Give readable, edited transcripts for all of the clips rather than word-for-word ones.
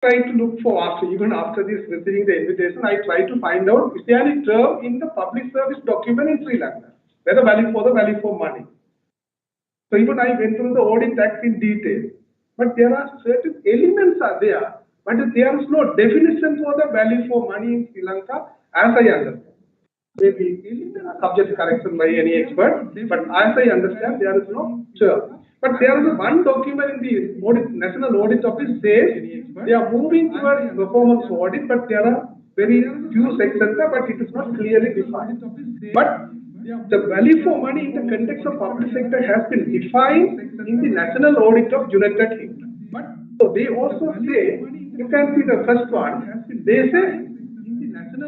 try to look for even after this receiving the invitation, I try to find out is there any term in the public service document in Sri Lanka, whether value for money. So even I went through the audit act in detail, but there are certain elements are there, but there is no definition for the value for money in Sri Lanka as I understand. Maybe subject to correction by any expert, but as I understand, there is no term. But there is one document in the National Audit Office says they are moving towards performance audit, but there are very few sections, but it is not clearly defined. But the value for money in the context of public sector has been defined in the National Audit of United Kingdom. So they also say, you can see the first one, they say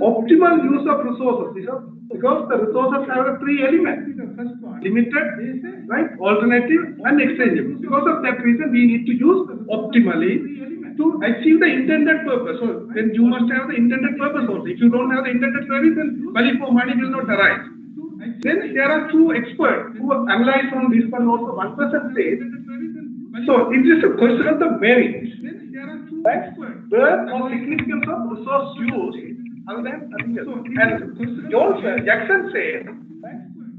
optimal use of resources, because the resources have three elements: limited, right, alternative, and exchangeable. Because of that reason, we need to use optimally to achieve the intended purpose. So then you must have the intended purpose also. If you don't have the intended purpose, then value for money will not arise. Then there are two experts who analyze on this one also. One person says, so it is a question of the merit, right? Birth or significance of resource use. And Jackson says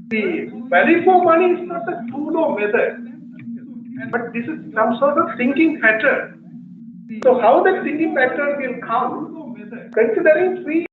the value for money is not a tool or method, but this is some sort of thinking pattern. So how that thinking pattern will come, considering three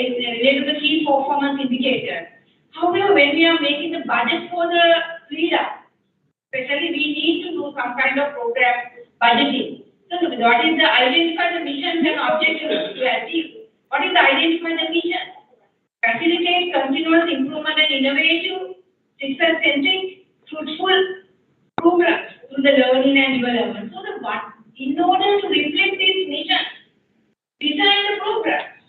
related to the key performance indicators. However, when we are making the budget for the SLIDA, especially we need to do some kind of program budgeting. So what is the identify the missions and objectives to achieve? What is the identify the mission? Facilitate continuous improvement and innovative, success-centric, fruitful programs through the learning and development. So in order to reflect this mission, design the programs.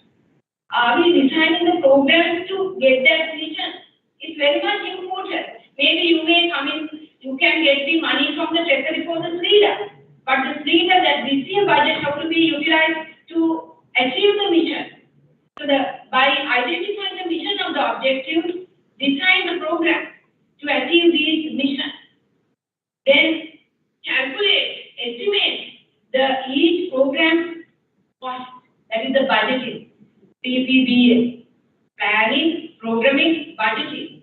Are we designing the programs to get that mission? It's very much important. Maybe you may come in, you can get the money from the treasury for the SLIDA, but the SLIDA that this year budget have to be utilized to achieve the mission. So by identifying the mission of the objectives, design the program to achieve these missions. Then estimate each program's cost, that is the budgeting, PPBA, planning, programming, budgeting.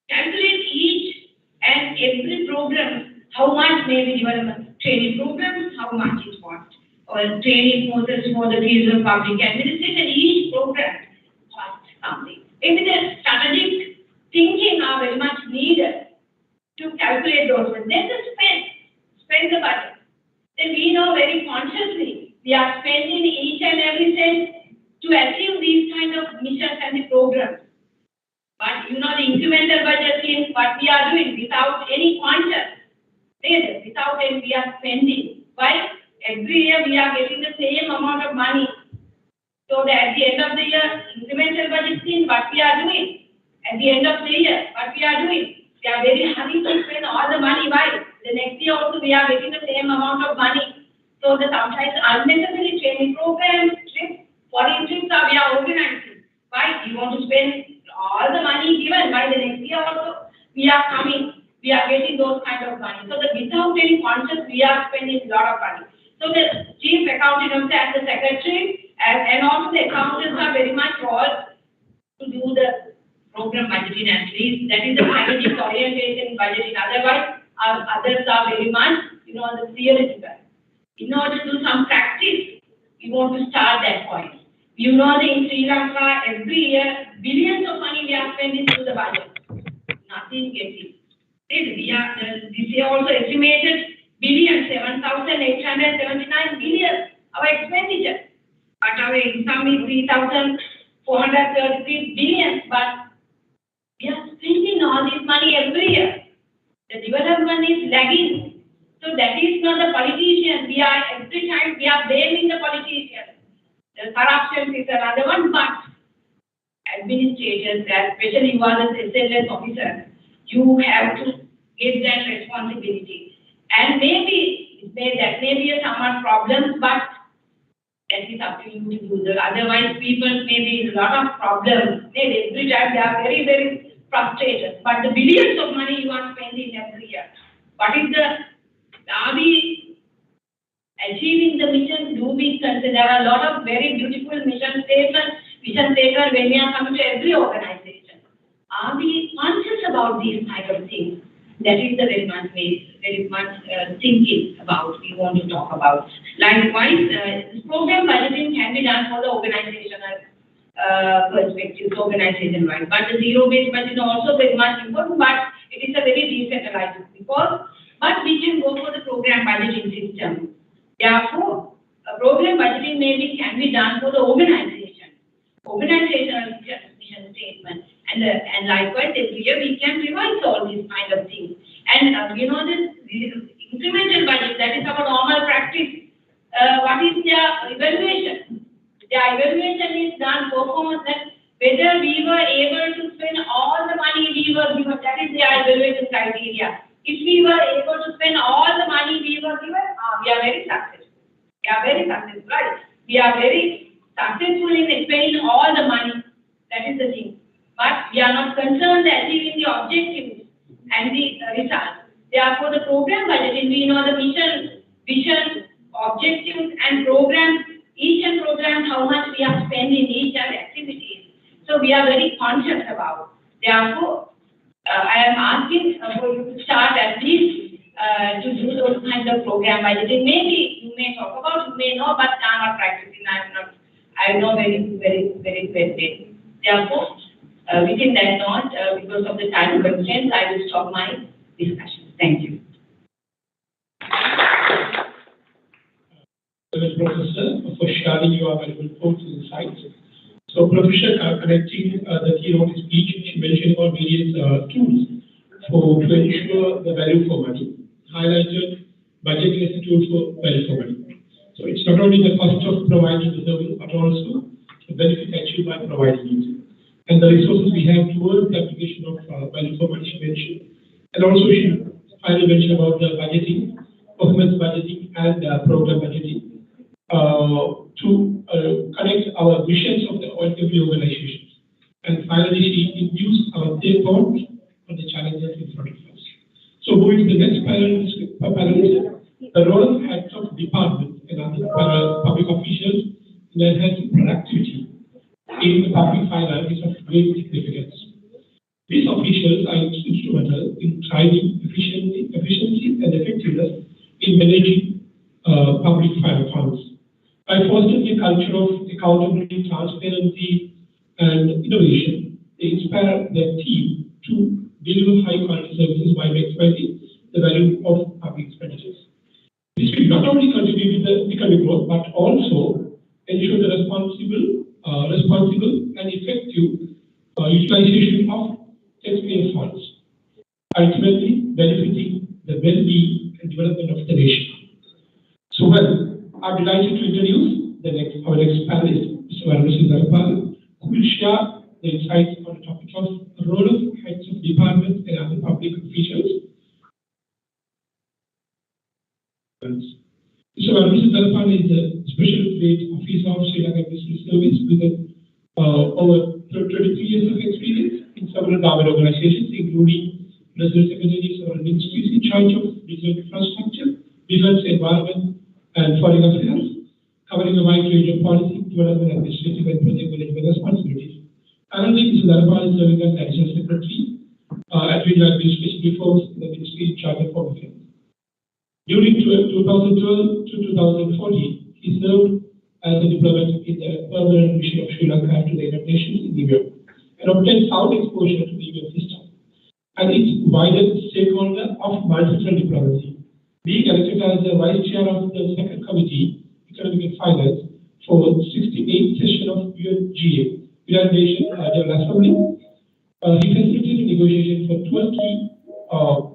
Calculate each and every program, how much may be development, training programs, how much it costs, or training courses for the field of public administration, each program costs something. Maybe the strategic thinking are very much needed to calculate those ones. Then the spend the budget. Then we know very consciously we are spending each and every cent to achieve these kind of missions and the programs. But the incremental budgeting, what we are doing without any conscious, without any, we are spending. Why? Every year we are getting the same amount of money. So that at the end of the year, incremental budgeting, what we are doing. At the end of the year, what we are doing. We are very happy to spend all the money. Why? The next year also we are getting the same amount of money. So the sometimes unnecessary training programs, trips, foreign trips we are organizing. Why? We want to spend all the money given. By the next year also we are coming. We are getting those kind of money. So without any conscious, we are spending a lot of money. So the chief accountant and the secretary and also the accountants are very much involved to do the program budgeting at least. That is the strategic orientation budgeting. Otherwise, others are very much, the theoretical. In order to do some practice, we want to start that point. In Sri Lanka, every year, billions of money we are spending through the budget. Nothing getting. This year also estimated billion, 7,879 billion, our expenditure. But our income is 3,433 billion. But we are spending all this money every year. The development is lagging. So that is not the politician. Every time we are blaming the politician. The corruption is another one, but administrators, especially you are the SLS officer, you have to get that responsibility. And maybe that may be some problems, but that is up to you to do that. Otherwise, people may be a lot of problems. Every time they are very, very frustrated. But the billions of money you are spending every year. Are we achieving the mission? Do we consider? There are a lot of very beautiful mission statements when we are coming to every organization. Are we conscious about these type of things? That is the very much thinking about we want to talk about. Likewise, program budgeting can be done for the organizational perspective, organization-wide. But the zero-based budget is also very much important, but it is a very decentralized but we can go for the program budgeting system. Therefore, a program budgeting can be done for the organizational mission statement. And likewise, every year we can revise all these kind of things. And this incremental budget, that is our normal practice. What is their evaluation? Their evaluation is done performance, whether we were able to spend all the money we were given. That is their evaluation criteria. If we were able to spend all the money we were given, we are very successful. We are very successful, right? We are very successful in spending all the money. That is the thing. But we are not concerned achieving the objectives and the results. Therefore, the program budgeting, we know the mission, vision, objectives, and programs. Each and program, how much we are spending each and activities. So we are very conscious about. Therefore, I am asking for you to start at least to do those kinds of program budgeting. Maybe you may talk about, you may know, but I am not practicing. I am not I know very clearly. Therefore, within that note, because of the time constraints, I will stop my discussion. Thank you. Professor, for sharing your valuable thoughts and insights. So, Professor, connecting the keynote speech, she mentioned about various tools to ensure the value for money, highlighted budgeting as a tool for value for money. So, it's not only the cost of providing the service, but also the benefit achieved by providing it. And the resources we have towards the application of value for money, she mentioned. And also, she finally mentioned about the budgeting, performance budgeting, and program budgeting. To connect our missions of the every organization. And finally, she induced our take on the challenges in front of us. So moving to the next panel, the role of heads of department and other public officials in enhancing productivity in the public finance is of great significance. These officials are instrumental in driving efficiency and effectiveness in managing public finance funds. By fostering a culture of accountability, transparency, and innovation, they inspire their team to deliver high-quality services while maximizing the value of public expenditures. This will not only contribute to the economic growth, but also ensure the responsible and effective utilization of taxpayer funds, ultimately benefiting the well-being and development of the nation. So, I'm delighted to introduce our next panelist, Mr. Varun, who will share the insights on the topic of the role of heads of departments and other public officials. Mr. Varun is a special grade officer of Sri Lanka Business Service with over 23 years of experience in several government organizations, including President Secretary, several ministries in charge of digital infrastructure, defense, environment, and foreign affairs, covering a wide range of policy, development, administrative, and project management responsibilities. Currently, Mr. Dharapal is serving as Additional Secretary at Regional Administration Reforms in the Ministry in charge of Home Affairs. During 2012 to 2014, he served as a diplomat in the permanent mission of Sri Lanka to the United Nations in New York and obtained sound exposure to the UN system and its wider stakeholder of multilateral diplomacy. Being elected as the Vice Chair of the Second Committee, Economic and Finance, for the 68th session of UNGA, United Nations General Assembly, he facilitated negotiation for 12 key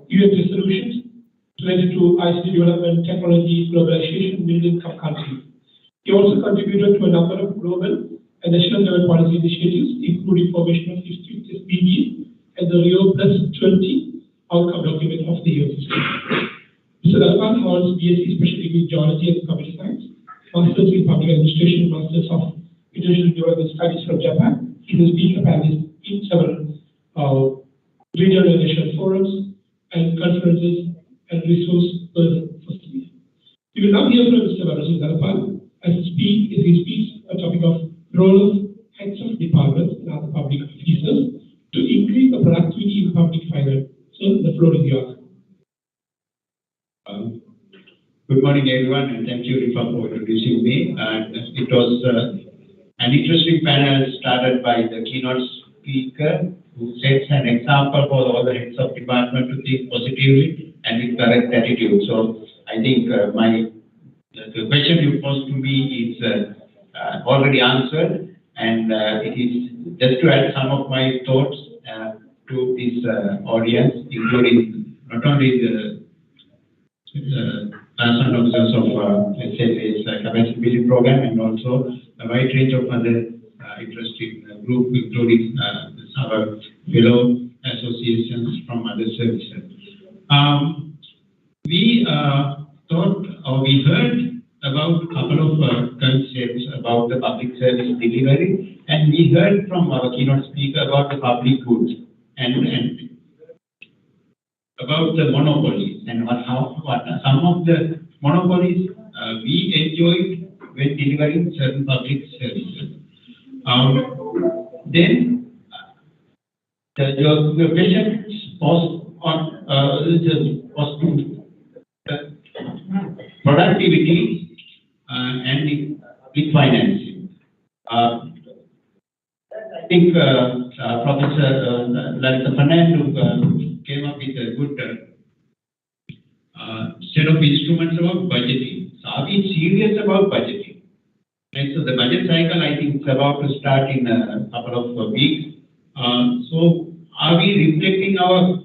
UN resolutions related to ICT development, technology, globalization, middle-income countries. He also contributed to a number of global and national level policy initiatives, including formation of 15 SDGs and the Rio +20 outcome document of the UN system. Mr. Dharapal holds BSc Special Degree in Geology and Computer Science, Masters in Public Administration, Masters of International Development Studies from Japan. He has been a panelist in several regional and national forums and conferences and resource person for SLIDA. We will now hear from Mr. Dharapal as he speaks on the topic of role of heads of departments and other public officers to increase the productivity in public finance. So the floor is yours. Good morning, everyone, and thank you, Rifa, for introducing me. It was an interesting panel started by the keynote speaker, who sets an example for all the heads of department to think positively and with correct attitude. So I think the question you posed to me is already answered, and it is just to add some of my thoughts to this audience, including not only the transplant officers of SLIDA's capacity building program, and also a wide range of other interesting groups, including our fellow associations from other services. We thought, or we heard about a couple of concepts about the public service delivery, and we heard from our keynote speaker about the public goods and about the monopolies and what some of the monopolies we enjoyed when delivering certain public services. Then the question was on productivity and with financing. I think Professor Lanka came up with a good set of instruments about budgeting. So are we serious about budgeting? And so the budget cycle, I think, is about to start in a couple of weeks. So are we reflecting our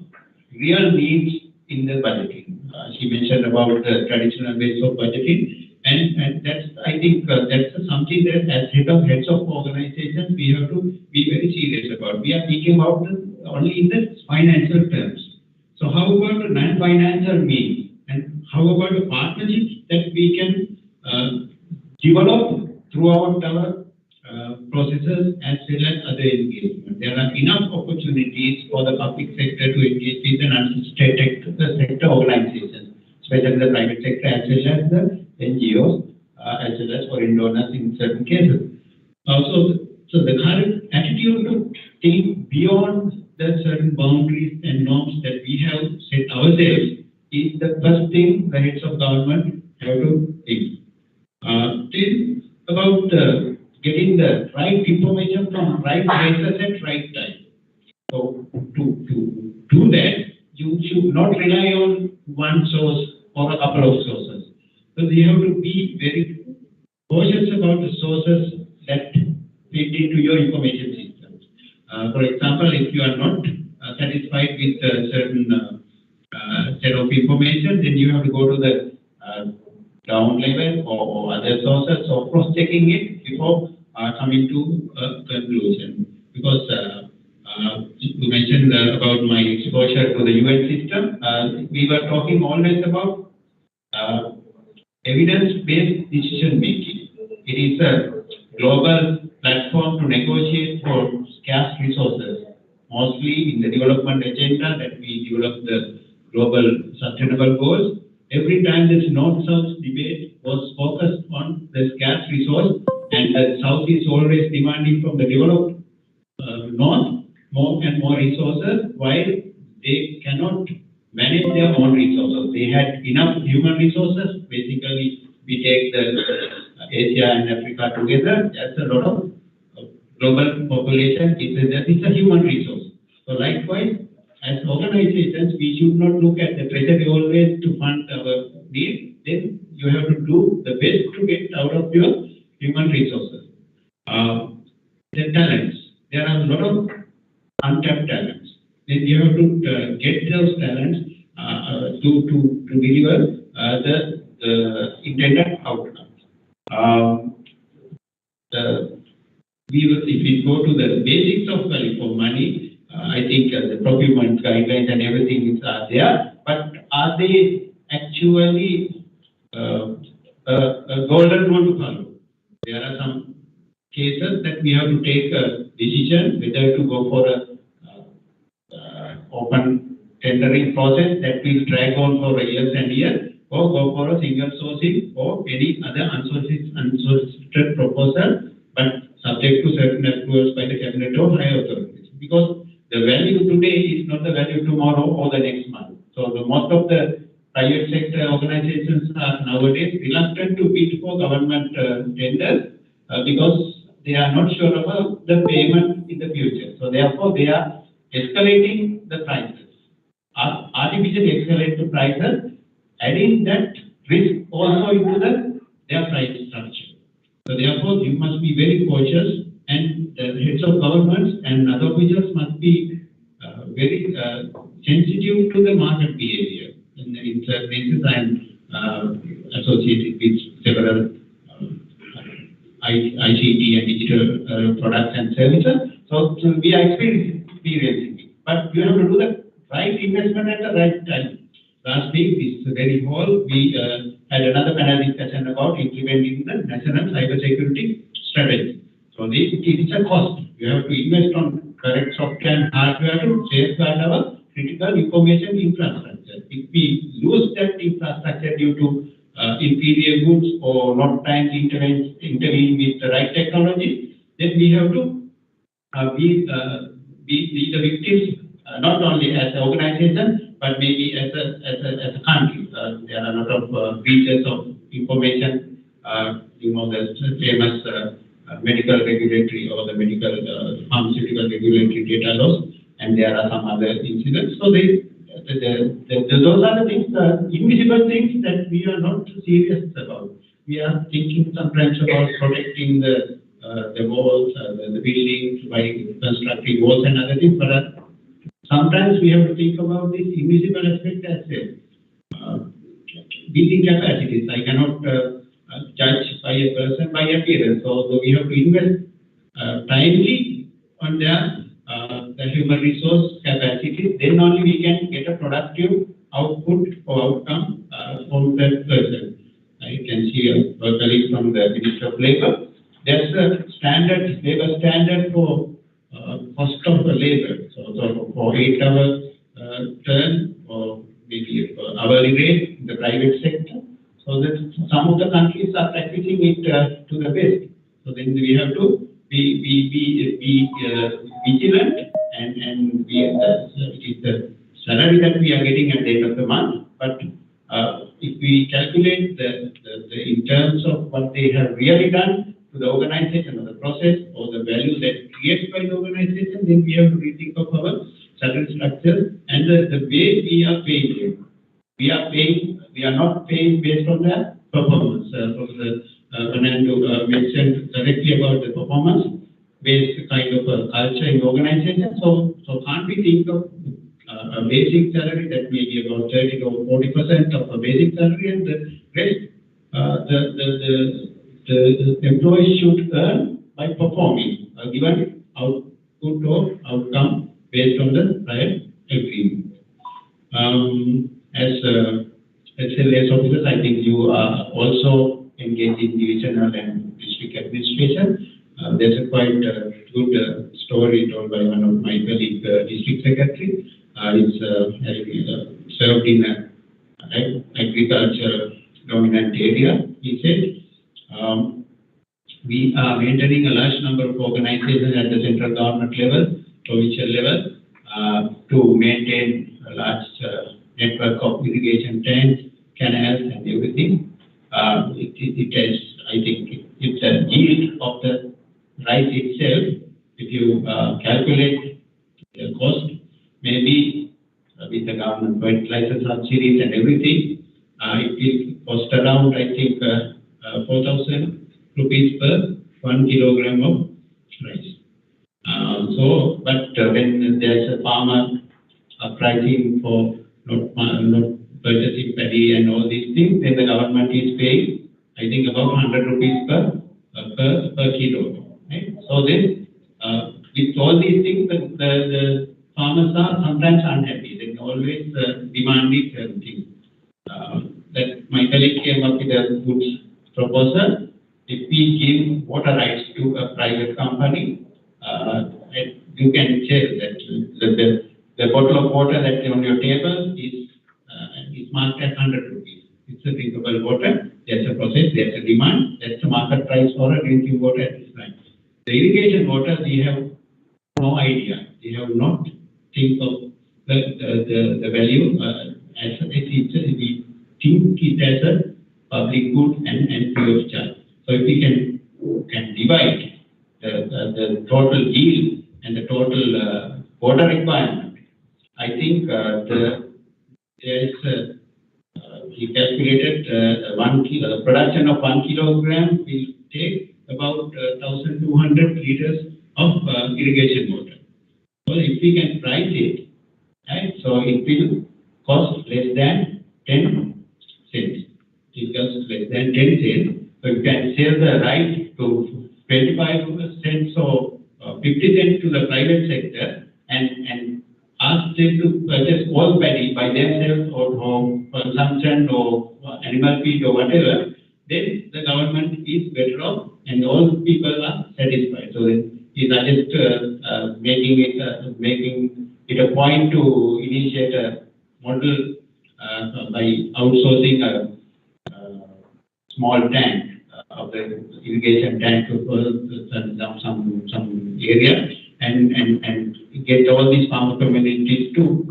real needs in the budgeting? She mentioned about the traditional ways of budgeting, and that's, I think, that's something that as heads of organizations we have to be very serious about. We are speaking about only in the financial terms. So how about the non-financial means, and how about the partnerships that we can develop throughout our processes as well as other engagement? There are enough opportunities for the public sector to engage with the non-state sector organizations, especially the private sector as well as the NGOs, as well as foreign donors in certain cases. So the current attitude to think beyond the certain boundaries and norms that we have set ourselves is the first thing the heads of government have to think. Then about getting the right information from right places at right time. So to do that, you should not rely on one source or a couple of sources. So you have to be very cautious about the sources that feed into your information systems. For example, if you are not satisfied with a certain set of information, then you have to go to the ground level or other sources or cross-checking it before coming to a conclusion. Because you mentioned about my exposure to the UN system, we were talking always about evidence-based decision making. It is a global platform to negotiate for scarce resources, mostly in the development agenda that we develop the global sustainable goals. Every time this North-South debate was focused on the scarce resource, and the South is always demanding from the developed North more and more resources, while they cannot manage their own resources. They had enough human resources. Basically, we take the Asia and Africa together. That's a lot of global population. It's a human resource. So likewise, as organizations, we should not look at the treasury always to fund our needs. Then you have to do the best to get out of your human resources. The talents. There are a lot of untapped talents. Then you have to get those talents to deliver the intended outcomes. If we go to the basics of value for money, I think the procurement guidelines and everything is there, but are they actually a golden rule to follow? There are some cases that we have to take a decision whether to go for a open tendering process that will drag on for years and years, or go for a single sourcing or any other unsolicited proposal, but subject to certain approvals by the cabinet or higher authorities. Because the value today is not the value tomorrow or the next month. So most of the private sector organizations are nowadays reluctant to bid for government tenders because they are not sure about the payment in the future. So therefore, they are escalating the prices. Artificially escalate the prices, adding that risk also into their price structure. So therefore, you must be very cautious, and the heads of governments and other officials must be very sensitive to the market behavior. In certain cases, I am associated with several ICT and digital products and services. So we are experiencing it. But you have to do the right investment at the right time. Last week, this very hall, we had another panel discussion about implementing the national cybersecurity strategy. So it is a cost. You have to invest on correct software and hardware to safeguard our critical information infrastructure. If we lose that infrastructure due to inferior goods or not time to intervene with the right technology, then we have to be the victims, not only as an organization, but maybe as a country. There are a lot of breaches of information. The famous medical regulatory or the medical pharmaceutical regulatory data laws, and there are some other incidents. So those are the things, invisible things that we are not serious about. We are thinking sometimes about protecting the walls, the buildings by constructing walls and other things, but sometimes we have to think about this invisible aspect as well. Building capacities, I cannot judge by a person by appearance, so we have to invest timely on the human resource capacities, then only we can get a productive output or outcome from that person. I can see a colleague from the Ministry of Labour. There's a standard labor standard for cost of labor. So for 8-hour turn or maybe hourly rate in the private sector. So that some of the countries are practicing it to the best. So then we have to be vigilant and it is the salary that we are getting at the end of the month. But if we calculate the in terms of what they have really done to the organization or the process or the value that creates by the organization, then we have to rethink of our salary structure and the way we are paying them. We are not paying based on the performance. Fernando mentioned directly about the performance-based kind of a culture in organization. So can't we think of a basic salary that may be about 30 or 40% of a basic salary, and the rest the employee should earn by performing a given output or outcome based on the prior agreement. As SLS officers, I think you are also engaged in divisional and district administration. There's a quite good story told by one of my colleague, district secretary. He's served in an agriculture dominant area. He said, we are maintaining a large number of organizations at the central government level, provincial level, to maintain a large network of irrigation tanks, canals, and everything. It has, I think, it's a yield of the rice itself. If you calculate the cost, maybe with the government fertilizer subsidies and everything, it will cost around, I think, 4,000 rupees per 1 kilogram of rice. But when there's a farmer pricing for not purchasing paddy and all these things, then the government is paying, I think, about 100 rupees per kilo. Right? So then, with all these things, the farmers are sometimes unhappy. They always demanding certain things. That my colleague came up with a good proposal. If we give water rights to a private company, you can tell that the bottle of water that's on your table is marked at 100 rupees. It's a drinkable water. There's a process, there's a demand. That's the market price for a drinking water at this time. The irrigation water, we have no idea. We have not think of the value as we think it as a public good and free of charge. So if we can divide the total yield and the total water requirement, I think he calculated the production of 1 kilogram will take about 1,200 liters of irrigation water. So if we can price it, right, so it will cost less than 10 cents. It costs less than 10 cents. So you can sell the right to 25 cents or 50 cents to the private sector and ask them to purchase all paddy by themselves or consumption or animal feed or whatever, then the government is better off and all people are satisfied. So he suggests making it a point to initiate a model by outsourcing a small tank of the irrigation tank to some area and get all these farmer communities to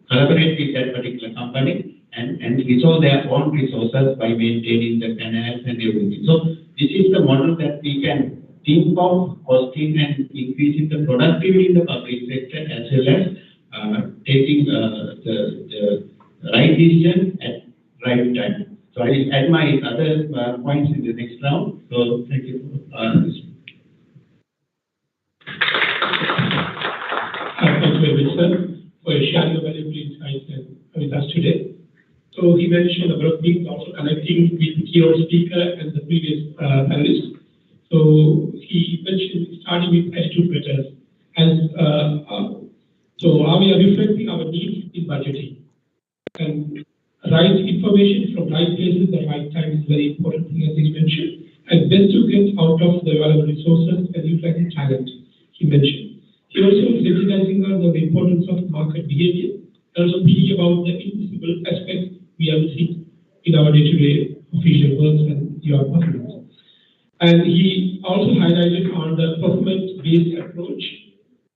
collaborate with that particular company and resolve their own resources by maintaining the canals and everything. So this is the model that we can think of costing and increasing the productivity in the public sector, as well as taking the right decision at right time. So I add my other points in the next round. So thank you for this. Thank you very much, sir, for sharing your valuable insights with us today. So he mentioned about things also connecting with the keynote speaker and the previous panelists. So he mentioned starting with attitude matters. So are we reflecting our needs in budgeting? And right information from right places at the right time is very important thing, as he mentioned. And best to get out of the available resources and utilizing talent, he mentioned. He also is recognizing the importance of market behavior and also thinking about the invisible aspects we are missing in our day-to-day official works and your performance. And he also highlighted on the performance-based approach,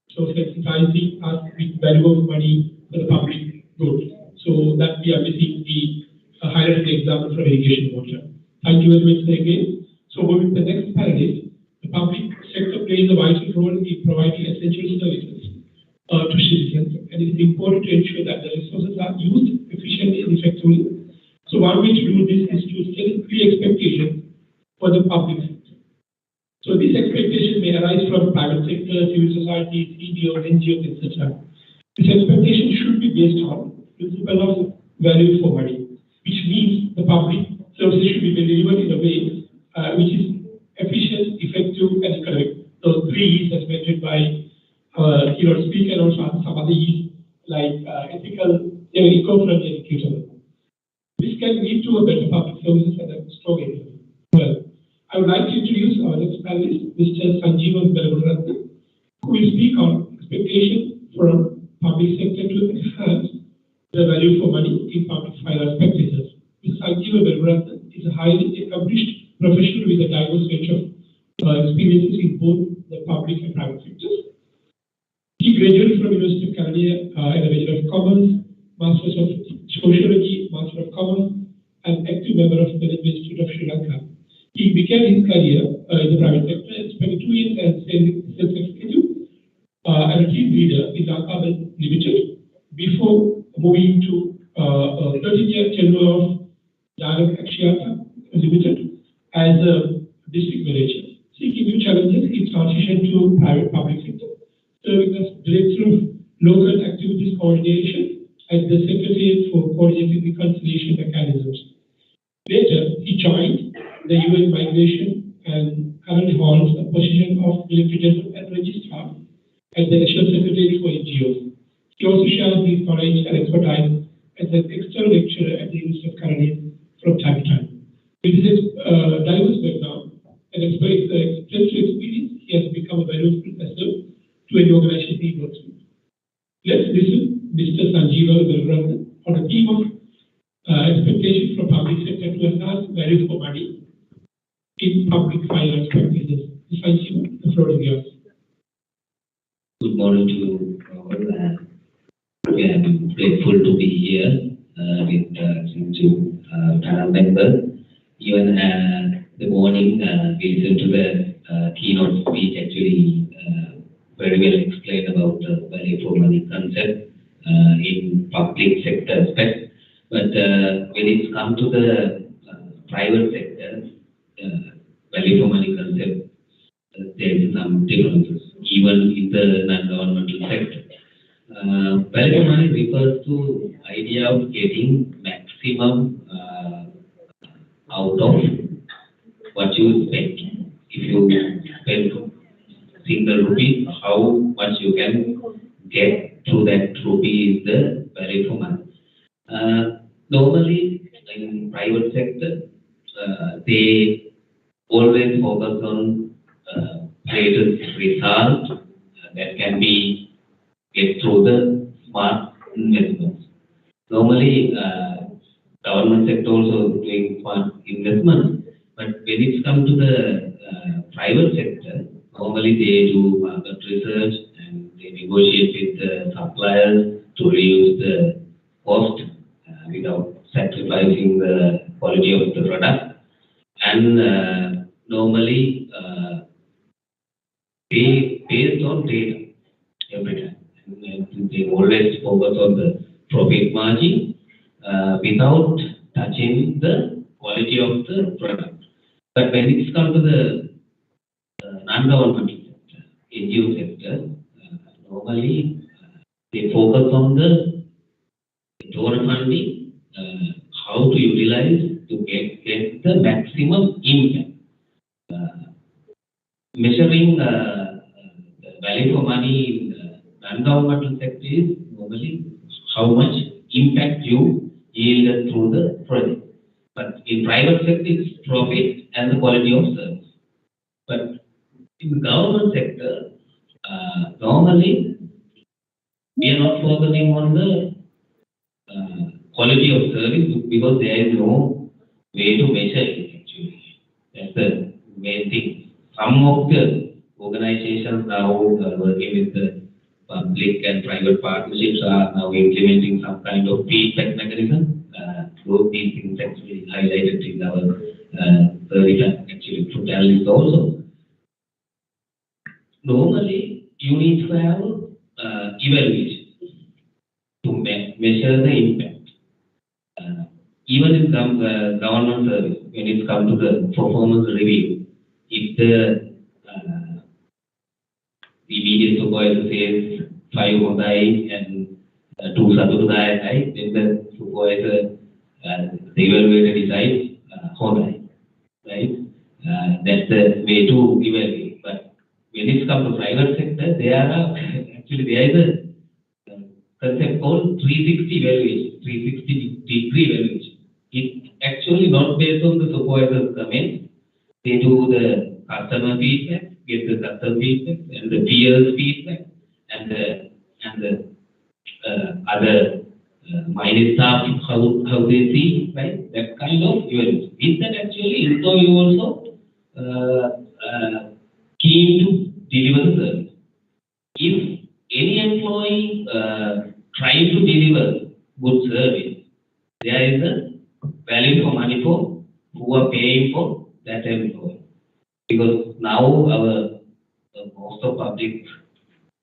so sensitizing us with value of money for the public good. So that we are missing the highlighted example from irrigation water. Thank you very much again. So moving to the next panelist, the public sector plays a vital role in providing essential services to citizens, and it is important to ensure that the resources are used efficiently and effectively. So one way to do this is to set clear expectations for the public sector. So these expectations may arise from private sector, civil society, CBOs, NGOs, etc. This expectation should be based on principle of value for money, which means the public services should be delivered in a way which is efficient, effective, and economic. So 3 E's as mentioned by keynote speaker and also some other E's like ethical, eco-friendly, and equitable. This can lead to a better public services and a strong economy. Well, I would like to introduce our next panelist, Mr. Sanjeevan Belguratne, who will speak on expectation from public sector to enhance the value for money in public finance practices. Mr. Sanjeevan Belguratne is a highly accomplished professional with a diverse range of experiences in both the public and private sectors. He graduated from University of Canada in a Bachelor of Commerce, Masters of Sociology, Master of Commerce, and active member of the Management Institute of Sri Lanka. He began his career in the private sector and spent 2 years as sales executive and a team leader in Lanka Limited before moving to a 13-year tenure of Direct Axiata Limited as a district manager. Seeking new challenges, he transitioned to private public sector, serving as Director of Local Activities Coordination and the Secretariat for Coordinating Reconciliation Mechanisms. Later, he joined the UN Migration and currently holds a position of Director and Registrar at the National Secretariat for NGOs. He also shares his knowledge and expertise as an external lecturer at the University of Canada from time to time. With his diverse background and extensive experience, he has become a valuable professor to any organization he works with. Let's listen to Mr. Sanjeevan Belguratne on the theme of expectations from public sector to enhance value for money in public finance practices. Mr. Sanjeevan, the floor is yours. Good morning to all. We are grateful to be here with panel members. Even the morning, we listened to the keynote speech, actually very well explained about the value for money concept in public sector aspect. But when it's come to the private sector, value for money concept, there is some differences, even in the non-governmental sector. Value for money refers to idea of getting maximum out of what you spend. If you spend single rupee, how much you can get through that rupee is the value for money. Normally, in private sector, they always focus on greatest result that can be get through the smart investments. Normally, government sector also doing smart investment, but when it comes to the private sector, normally they do market research and they negotiate with the suppliers to reduce the cost without sacrificing the quality of the product. And normally every time. And they always focus on the profit margin without touching the quality of the product. But when it comes to the non-governmental sector, NGO sector, normally they focus on the donor funding, how to utilize to get the maximum impact. Measuring the value for money in non-governmental sector is normally how much impact you yield through the project. But in private sector, it's profit and the quality of service. But in the government sector, normally we are not focusing on the quality of service because there is no way to measure it actually. That's the main thing. Some of the organizations now working with the public and private partnerships are now implementing some kind of feedback mechanism. Those things actually highlighted in our early actually panelists also. Normally, you need to have evaluation to measure the impact. Even in government service, when it comes to the performance review, if the immediate supervisor says 5 hondai and 2 satudai, then the supervisor, the evaluator decides hondai, right? That's the way to evaluate. But when it comes to private sector, there is a concept called 360 evaluation, 360-degree evaluation. It's actually not based on the supervisor's comments. They do the customer feedback, get the customer feedback, and the peers feedback, and the other minor staff how they see, right? That kind of evaluation. With that, actually, employee also keen to deliver the service. If any employee trying to deliver good service, there is a value for money for who are paying for that employee. Because now our most of public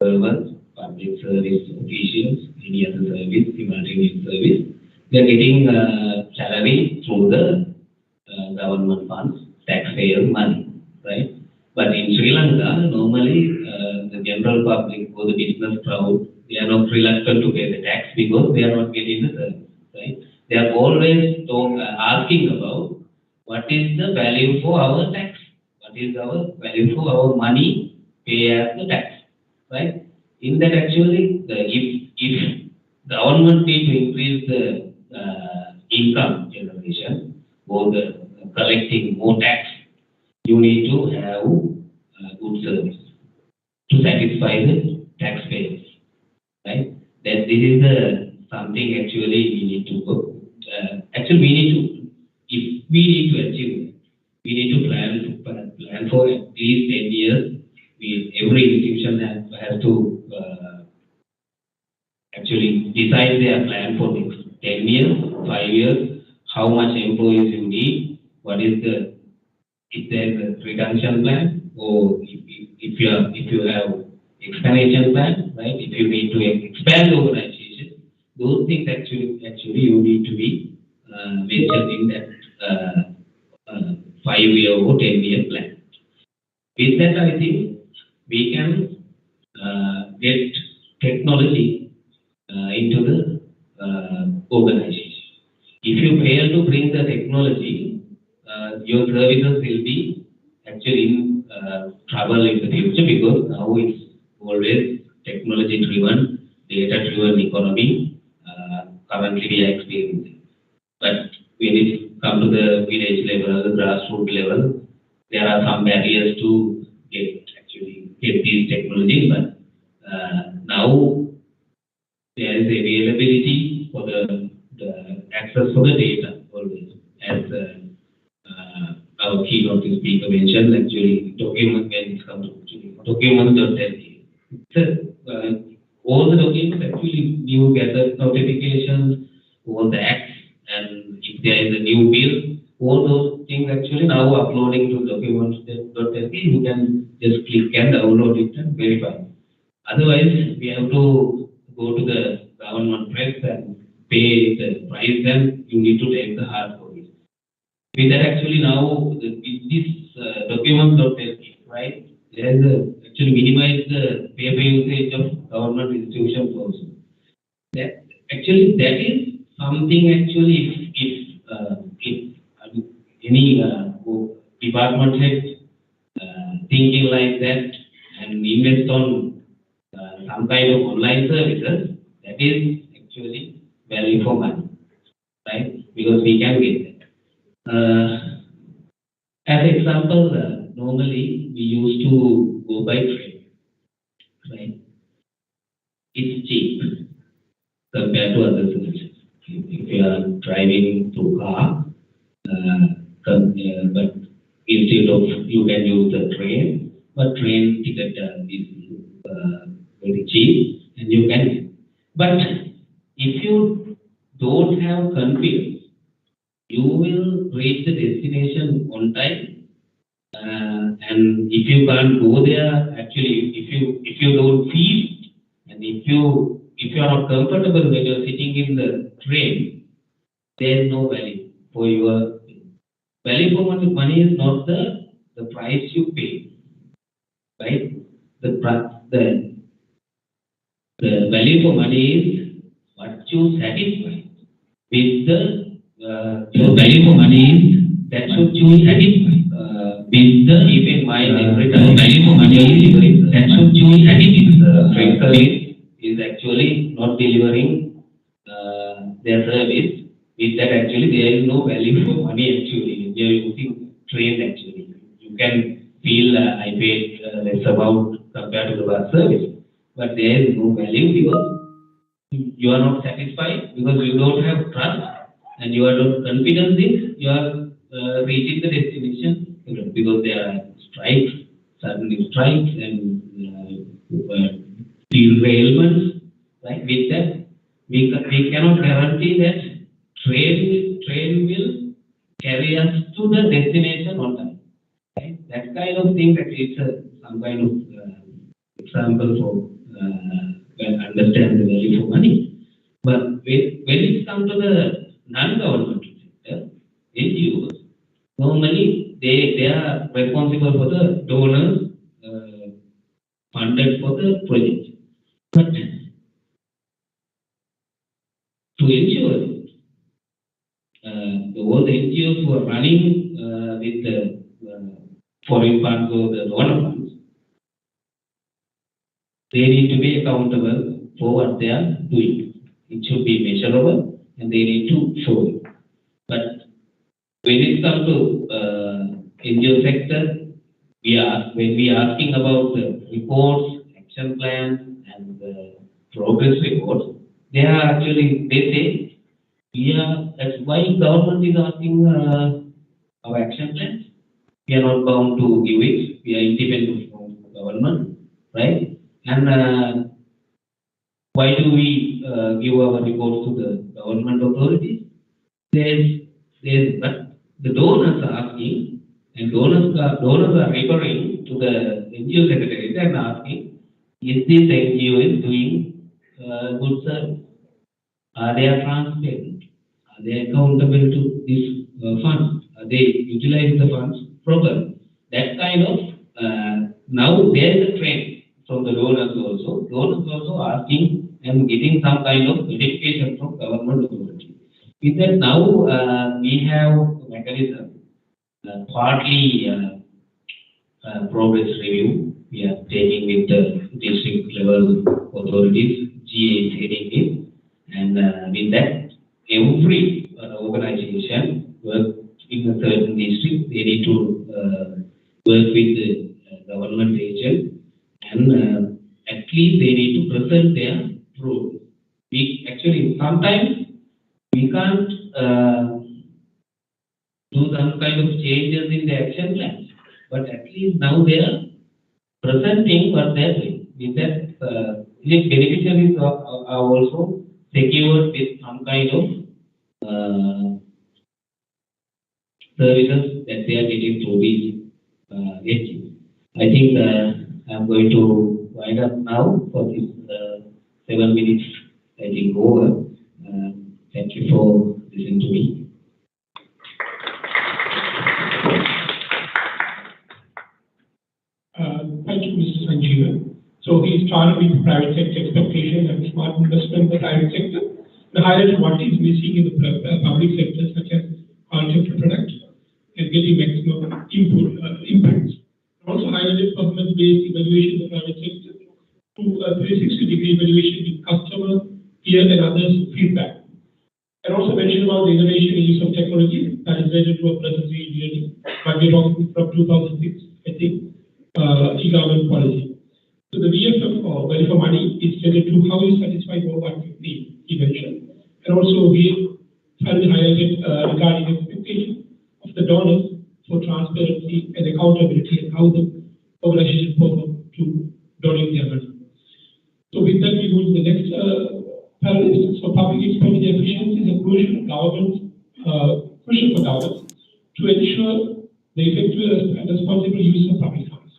servants, public service officials, any other service, humanitarian service, they are getting salary through the government funds, taxpayer money, right? But in Sri Lanka, normally the general public or the business crowd, they are not reluctant to pay the tax because they are not getting the service, right? They are always asking about what is the value for our tax. What is our value for our money pay as the tax, right? In that actually, if government need to increase the income generation or the collecting more tax, you need to have good service to satisfy the taxpayers, right? That this is something actually we need to go. Actually, we need to, if we need to achieve, we need to plan for at least 10 years. Every institution has to actually decide their plan for next 10 years, 5 years, how much employees you need, what is if there is a reduction plan, or if you have expansion plan, right? If you need to expand the organization, those things actually you need to be mentioned in that 5-year or 10-year plan. With that, I think we can get technology into the organization. If you fail to bring the technology, your services will be actually in trouble in the future, because now it's always technology-driven, data-driven economy. Currently, we are experiencing. But when it comes to the village level, the grassroots level, there are some barriers to get these technologies. But now there is availability for the access for the data always. As our keynote speaker mentioned, actually document, when it comes to document.lk. All the documents actually new gather notifications, all the acts, and if there is a new bill, all those things actually now uploading to documents.lk, you can just click and download it and verify. Otherwise, we have to go to the government press and pay the price, and you need to take the hard copy. With that, actually now this document.lk, right? There is actually minimize the paper usage of government institutions also. That actually that is something actually if any department head thinking like that and invest on some kind of online services, that is actually value for money, right? Because we can get that. As an example, normally we used to go by train, right? It's cheap compared to other services. If you are driving through car, but instead of you can use the train, but train ticket is very cheap and you can. But if you don't have confidence, you will reach the destination on time. And if you can't go there, actually, if you don't feel it, and if you are not comfortable when you're sitting in the train, there is no value for your value for money is not the price you pay, right? The value for money is what you satisfy with the value for money is that should you satisfy with the keep in mind every time value for money is that should you satisfy freight service is actually not delivering their service. With that, actually, there is no value for money. Actually, we are using train. Actually, you can feel I paid less amount compared to the bus service, but there is no value because you are not satisfied because you don't have trust and you are not confident in you are reaching the destination because there are strikes, suddenly strikes and derailments. Right? With that, we cannot guarantee that train will carry us to the destination on time. Right? That kind of thing that is some kind of example for understand the value for money. But when it comes to the non-governmental sector, NGOs, normally they are responsible for the donors funded for the project. But to ensure all the NGOs who are running with the foreign funds or the donor funds, they need to be accountable for what they are doing. It should be measurable and they need to show it. But when it comes to NGO sector, when we are asking about the reports, action plans, and progress reports, they say, that's why government is asking our action plans. We are not bound to give it. We are independent from government, right? And why do we give our reports to the government authorities? But the donors are asking, and donors are referring to the NGO secretary and asking, is this NGO is doing good service? Are they transparent? Are they accountable to this funds? Are they utilizing the funds properly? That kind of now there is a trend from the donors also. Donors also asking and getting some kind of notification from government authority. With that now we have a mechanism, partly progress review. We are taking with the district level authorities, GA is heading it. And with that, every organization work in a certain district, they need to work with the government agent and at least they need to present their proof. Actually, sometimes we can't do some kind of changes in the action plans, but at least now they are presenting what they are doing. With that, the beneficiaries are also secured with some kind of services that they are getting through these NGOs. I think I'm going to wind up now for this 7 minutes. I think over. Thank you for listening to me. Thank you, Mr. Sanjeevan. So he started with private sector expectation and smart investment in the private sector, and highlighted what is missing in the public sector, such as quality of the product and getting maximum impacts. Also highlighted performance-based evaluation in the private sector through a 360-degree evaluation with customer, peer, and others' feedback. And also mentioned about the innovation and use of technology that is related to a present engineering, but we're talking from 2006, I think, e-government policy. So the VFM, or value for money, is related to how you satisfy more what you need, he mentioned. And also we finally highlighted regarding expectation of the donors for transparency and accountability and how the organization perform to donate their money. So with that, we move to the next panelist. So public expenditure efficiency is a crucial for governments to ensure the effective and responsible use of public funds.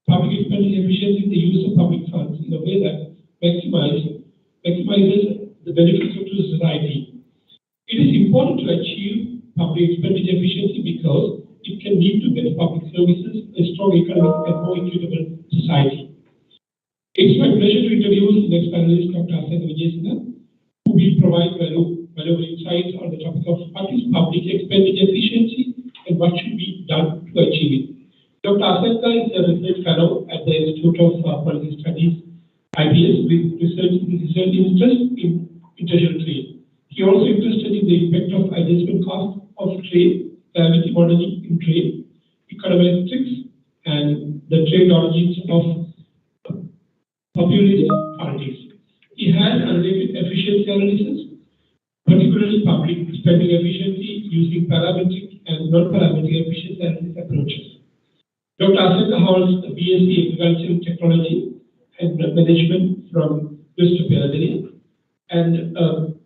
Public expenditure efficiency is the use of public funds in a way that maximizes the benefits to society. It is important to achieve public expenditure efficiency because it can lead to better public services, a strong economic and more equitable society. It's my pleasure to introduce the next panelist, Dr. Lanka, who will provide valuable insights on the topic of what is public expenditure efficiency and what should be done to achieve it. Dr. Lanka is a research fellow at the Institute of Policy Studies, IPS, with research interest in international trade. He also interested in the impact of adjustment cost of trade, gravity modeling in trade, econometrics, and the trade origins of populist politics. He has undertaken efficiency analysis, particularly public spending efficiency using parametric and non-parametric efficiency analysis approaches. Dr. Lanka holds a BSc Agricultural Technology and Management from University of Philadelphia and a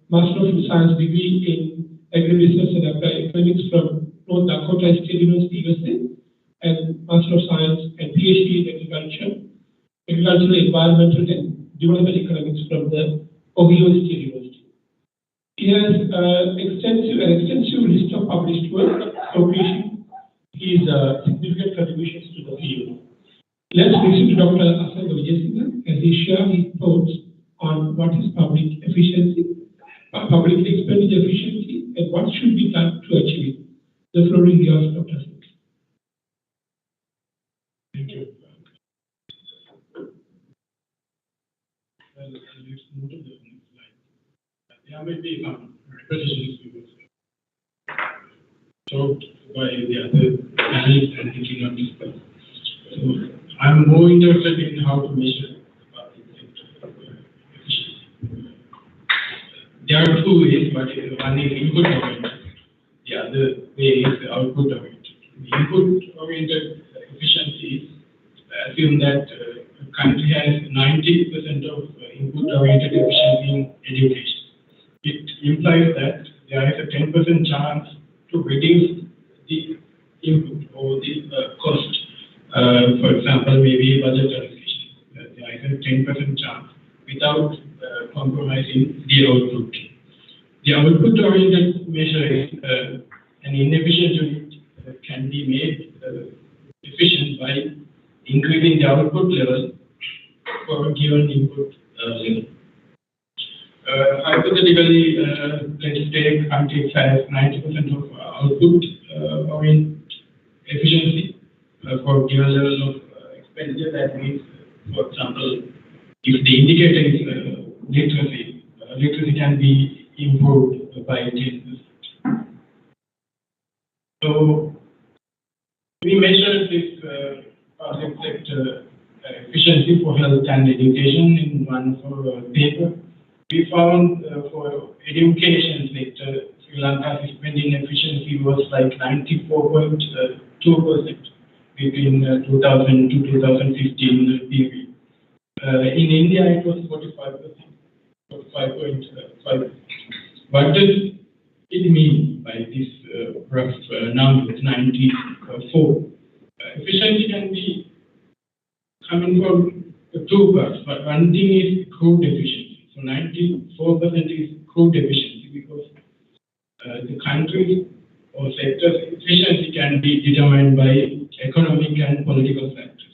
Master of Science degree in Agribusiness and Applied Economics from North Dakota State University, USA, and Master of Science and PhD in Agricultural Environmental and Development Economics from the Ohio State University. He has an extensive list of published work showcasing his significant contributions to the field. Let's listen to Dr. Lanka as he shares his thoughts on what is public efficiency, public expenditure efficiency, and what should be done to achieve it. The floor is yours, Dr. Lanka. Thank you. Well, let's move to the next slide. There may be some repetitions we will say. Talked by the other analysts and thinking on this point. So I'm more interested in how to measure the public sector efficiency. There are two ways, but one is input oriented. The other way is output oriented. The input oriented efficiency assume that a country has 90% of input oriented efficiency in education. It implies that there is a 10% chance to reduce the input or the cost. For example, maybe budget allocation. There is a 10% chance without compromising the output. The output-oriented measure is an inefficient unit can be made efficient by increasing the output level for a given input level. Hypothetically, let's take countries has 90% of output efficiency for given level of expenditure. That means, for example, if the indicator is literacy can be improved by 10%. So we measured this public sector efficiency for health and education in one paper. We found for education sector, Sri Lanka's spending efficiency was like 94.2% between 2000 to 2015 period. In India, it was 45%, 45.5%. What does it mean by this rough number, 94? Efficiency can be coming from two parts. But one thing is crude efficiency. So 94% is crude efficiency because the country's or sector's efficiency can be determined by economic and political factors,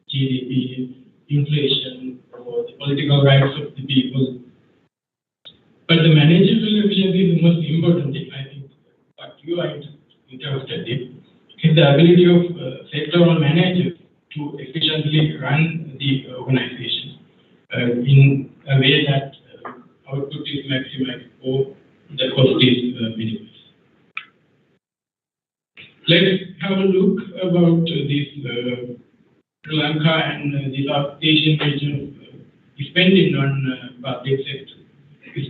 GDP, inflation, or the political rights of the people. But the managerial efficiency is the most important thing, I think. What you are interested in is the ability of sectoral managers to efficiently run the organization in a way that output is maximized or the cost is minimized. Let's have a look about this Sri Lanka and the South Asian region spending on public sector,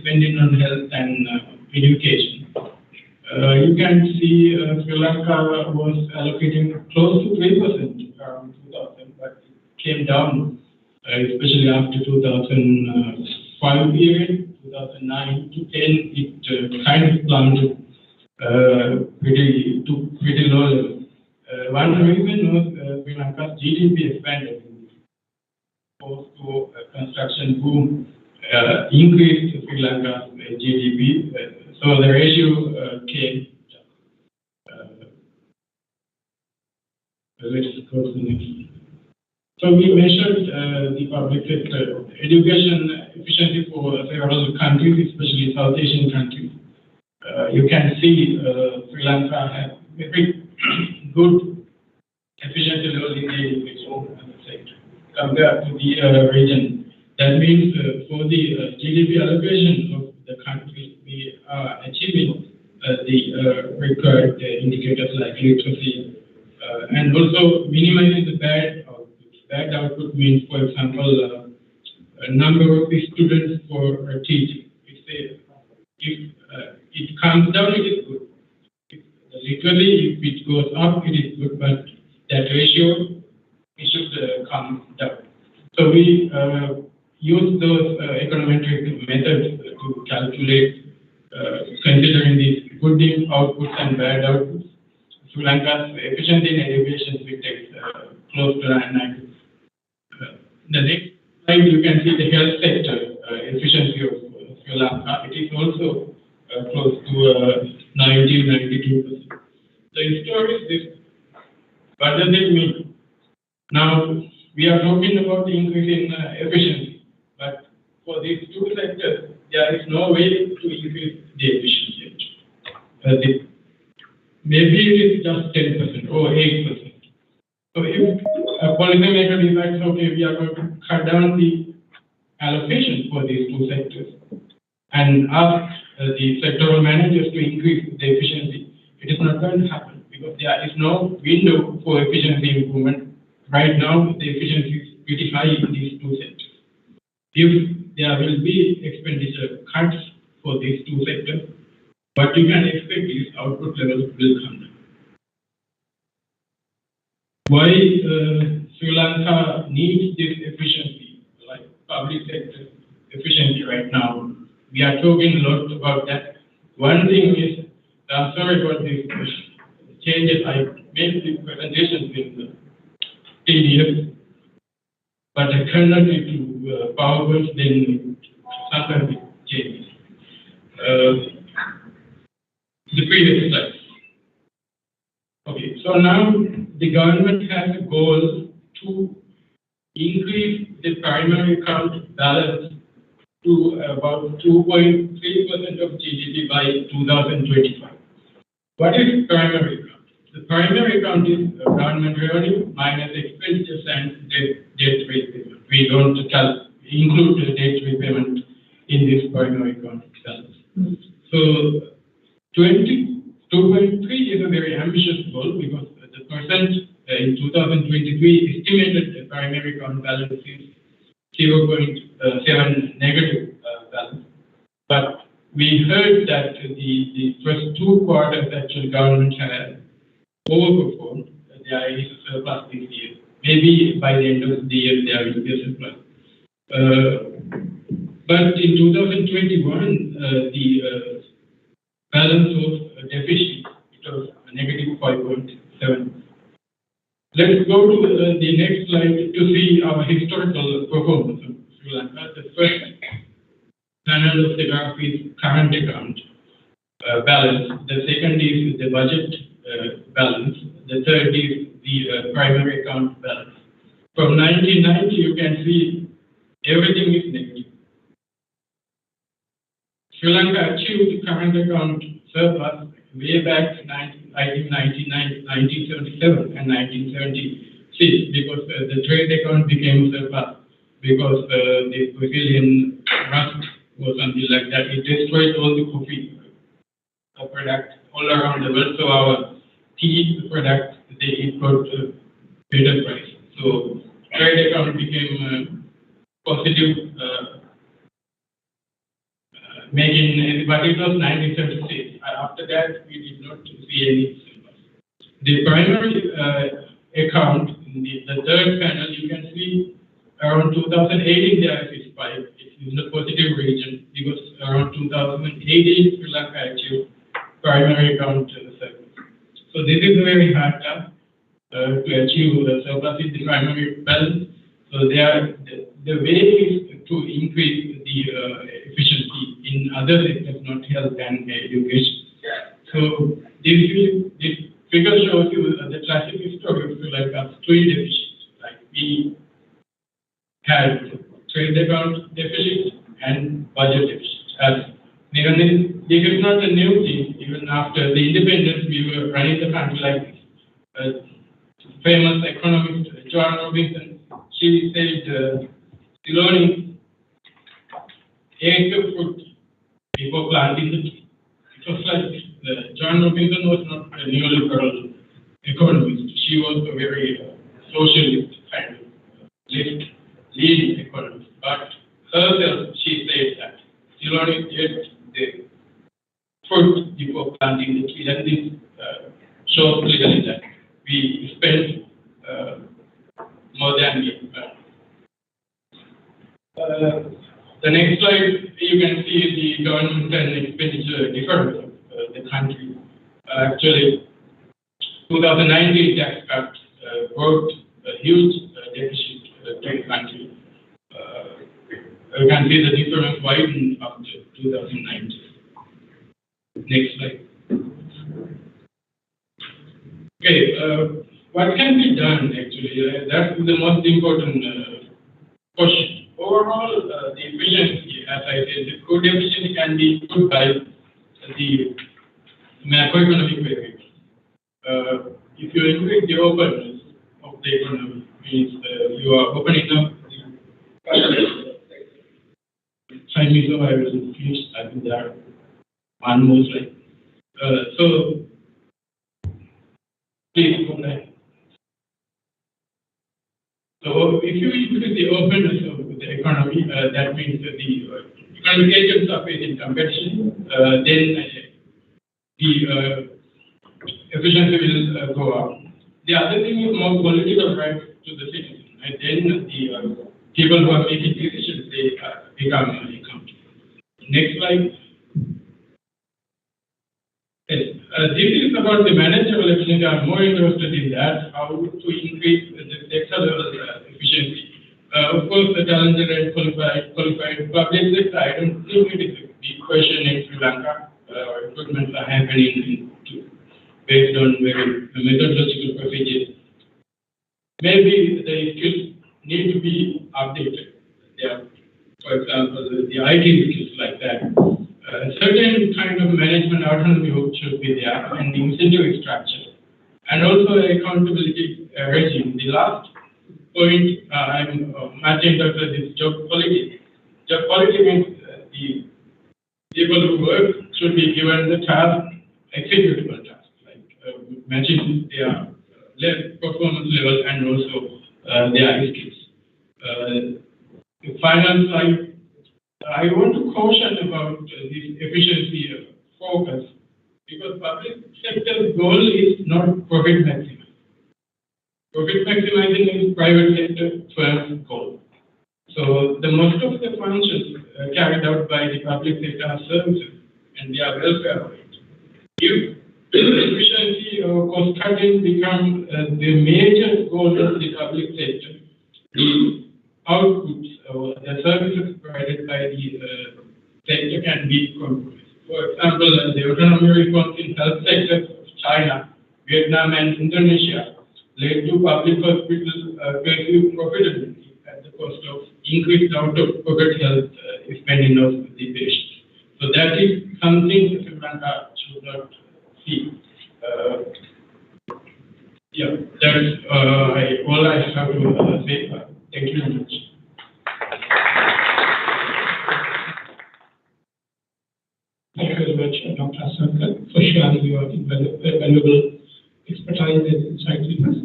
spending on health and education. You can see Sri Lanka was allocating close to 3% around 2000, but it came down, especially after 2005 period, 2009 to 10, it kind of plummeted pretty low level. One reason was Sri Lanka's GDP expanded post-construction boom increased Sri Lanka's GDP, so the ratio came. Let's go to the next. So we measured the public sector education efficiency for several countries, especially South Asian countries. You can see Sri Lanka has very good efficiency level in the education sector compared to the region. That means for the GDP allocation of the country, we are achieving the required indicators like literacy and also minimizing the bad output. Bad output means, for example, a number of students for teaching. If it comes down, it is good. Literally, if it goes up, it is good, but that ratio, it should come down. So we use those econometric methods to calculate, considering these good outputs and bad outputs. Sri Lanka's efficiency in education takes close to 90. The next slide, you can see the health sector efficiency of Sri Lanka. It is also close to 92%. The story is this. What does it mean? Now, we are talking about the increase in efficiency, but for these two sectors, there is no way to increase the efficiency. Maybe it is just 10% or 8%. So if a policymaker decides, okay, we are going to cut down the allocation for these two sectors and ask the sectoral managers to increase the efficiency, it is not going to happen because there is no window for efficiency improvement. Right now, the efficiency is pretty high in these two sectors. If there will be expenditure cuts for these two sectors, what you can expect is output level will come down. Why Sri Lanka needs this efficiency, like public sector efficiency right now? We are talking a lot about that. One thing is, I'm sorry about these changes. I made the presentations in PDF, but I cannot get to PowerPoint, then sometimes it changes. The previous slide. Okay, so now the government has a goal to increase the primary account balance to about 2.3% of GDP by 2025. What is primary account? The primary account is government revenue minus expenditures and debt repayment. We don't include the debt repayment in this primary account balance. So 2.3 is a very ambitious goal because the percent in 2023 estimated the primary account balance is 0.7 negative balance. But we heard that the first 2 quarters actually government has overperformed. There is a surplus this year. Maybe by the end of the year there will be a surplus. But in 2021, the balance was deficit. It was negative 5.7. Let's go to the next slide to see our historical performance of Sri Lanka. The first panel of the graph is current account balance. The second is the budget balance. The third is the primary account balance. From 1990, you can see everything is negative. Sri Lanka achieved current account surplus way back in 1977 and 1976 because the trade account became surplus because the Brazilian rust or something like that. It destroyed all the coffee products all around the world. So our tea products, they got a better price. So trade account became positive, but it was 1976. After that, we did not see any surplus. The primary account, in the third panel, you can see around 2018 there is a spike. It's in the positive region because around 2018 Sri Lanka achieved primary account surplus. So this is a very hard task to achieve the surplus in the primary balance. So the way is to increase the efficiency in other sectors, not health and education. So this figure shows you the classic history of Sri Lanka's trade deficit. Like we had trade account deficit and budget deficit. This is not a new thing. Even after the independence, we were running the country like this. Famous economist John Robinson, she said, Siloni ate the fruit before planting the tree. It was like John Robinson was not a neoliberal economist. She was a very socialist kind of leading economist. But herself, she said that Siloni ate the fruit before planting the tree. And this shows clearly that we spend more than we earn. The next slide, you can see the government and expenditure difference of the country. Actually, 2019 tax cut brought a huge deficit to the country. You can see the difference widen after 2019. Next slide. Okay, what can be done actually? That's the most important question. Overall, the efficiency, as I said, the crude efficiency can be improved by the macroeconomic variables. If you increase the openness of the economy, means you are opening up the 5 minutes ago, I will finish. I think there are one more slide. So, please go ahead. So, if you increase the openness of the economy, that means that the economic agents are facing competition, then the efficiency will go up. The other thing is more political right to the citizen. And then the people who are making decisions, they become accountable. Next slide. Yes. This is about the managerial efficiency. I'm more interested in that, how to increase the sector level efficiency. Of course, the talented and qualified public sector, I don't think it is a big question in Sri Lanka. Recruitments are happening based on very methodological procedures. Maybe the skills need to be updated. Yeah. For example, the IT skills like that. Certain kind of management autonomy should be there, and the incentive structure, and also accountability regime. The last point I'm much interested in is job quality. Job quality means the people who work should be given the task, executable task, like matching their performance level and also their skills. The final slide. I want to caution about this efficiency focus because public sector's goal is not profit maximizing. Profit maximizing is private sector firm's goal. So the most of the functions carried out by the public sector are services and they are welfare oriented. If efficiency cost cutting become the major goal of the public sector. The outputs or the services provided by the sector can be compromised. For example, the autonomy response in health sectors of China, Vietnam, and Indonesia led to public hospitals pursuing profitability at the cost of increased out-of-pocket health spending of the patients. So that is something Lanka should not see. Yeah, that's all I have to say. Thank you very much. Thank you very much, Dr. Asankar, for sharing your valuable expertise and insights with us.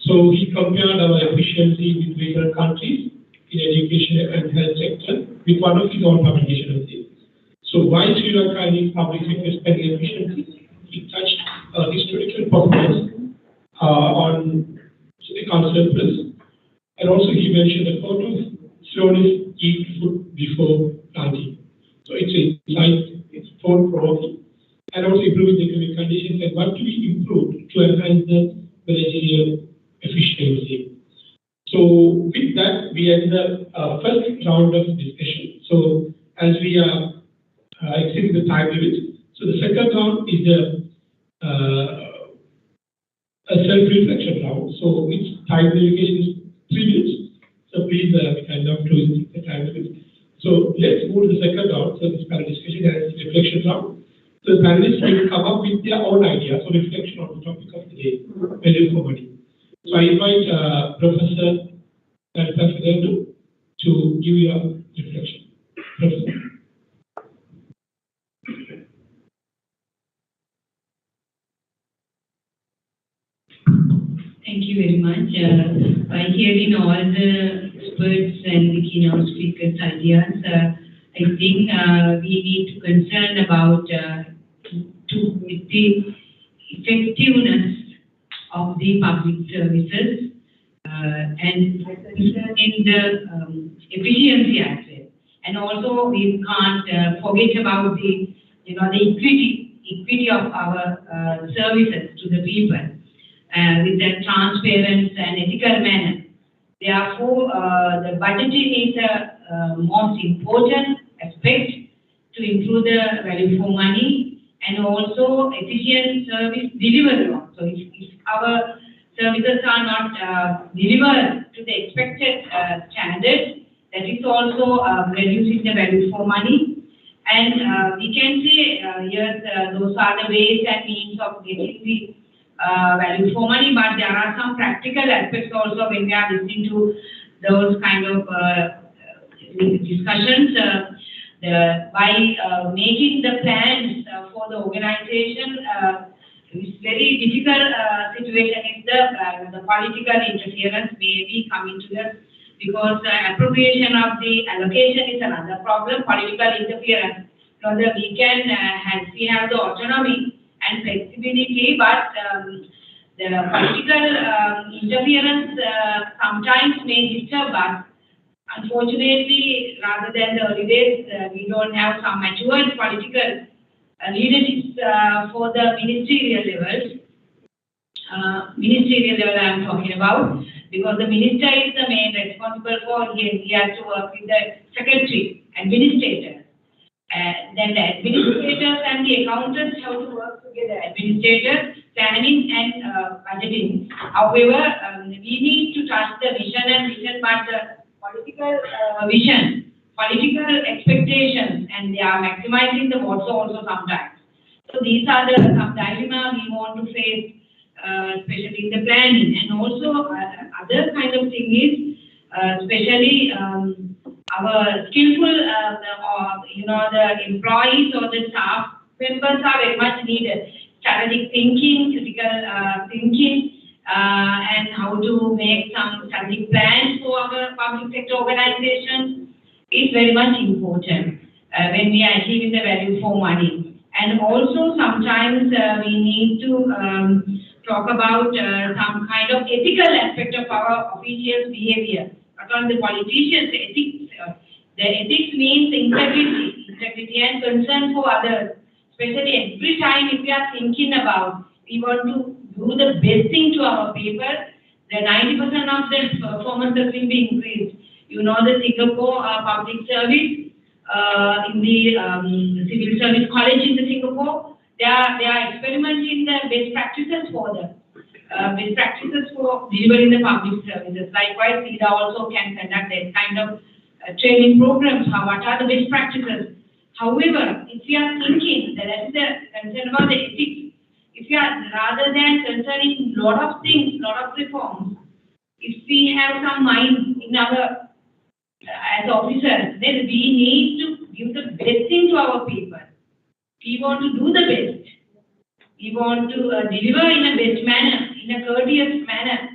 So he compared our efficiency with regional countries in education and health sector with one of his own publications. So why Sri Lanka needs public sector spending efficiency? He touched historical performance on account surplus, and also he mentioned the quote of slowness eat food before planting. So it's a insight, it's thought-provoking, and also improving the economic conditions and what to be improved to enhance the managerial efficiency. So with that, we end the first round of discussion. So as we are exceeding the time limit, so the second round is a self-reflection round. So its time limitation is 3 minutes. So please, we kind of close the time limit. So let's move to the second round. So this panel discussion has reflection round. So the panelists will come up with their own ideas or reflection on the topic of the day, value for money. So I invite Professor Lanka to give your reflection. Professor. Thank you very much. By hearing all the experts and the keynote speakers' ideas, I think we need to concern about with the effectiveness of the public services and in the efficiency aspect. And also we can't forget about the the equity of our services to the people with a transparent and ethical manner. Therefore, the budgeting is the most important aspect to improve the value for money and also efficient service delivery. So if our services are not delivered to the expected standards, that is also reducing the value for money. And we can say, yes, those are the ways and means of getting the value for money, but there are some practical aspects also when we are listening to those kind of discussions. By making the plans for the organization, it's very difficult situation if the political interference may be coming to us, because appropriation of the allocation is another problem. Political interference, so that we have the autonomy and flexibility, but the political interference sometimes may disturb us. Unfortunately, rather than the early days, we don't have some matured political leadership for the ministerial levels. Ministerial level I am talking about, because the minister is the main responsible for, he has to work with the secretary, administrator. Then the administrators and the accountants have to work together, administrators, planning and budgeting. However, we need to touch the vision, but the political vision, political expectations, and they are maximizing the votes also sometimes. So these are the some dilemma we want to face, especially in the planning. And also other kind of thing is, especially our skillful, the employees or the staff members are very much needed. Strategic thinking, critical thinking, and how to make some strategic plans for our public sector organizations is very much important when we are achieving the value for money. And also sometimes we need to talk about some kind of ethical aspect of our officials' behavior. Not only the politicians, ethics. The ethics means integrity and concern for others. especially every time if we are thinking about, we want to do the best thing to our people, the 90% of the performances will be increased. You know the Singapore public service, in the civil service college in the Singapore, they are experimenting the best practices for them. Best practices for delivering the public services. Likewise, SLIDA also can conduct that kind of training programs. What are the best practices? However, if we are thinking that is the concern about the ethics, if we are rather than concerning lot of things, lot of reforms, if we have some mind in our as officers, then we need to give the best thing to our people. We want to do the best. We want to deliver in a best manner, in a courteous manner.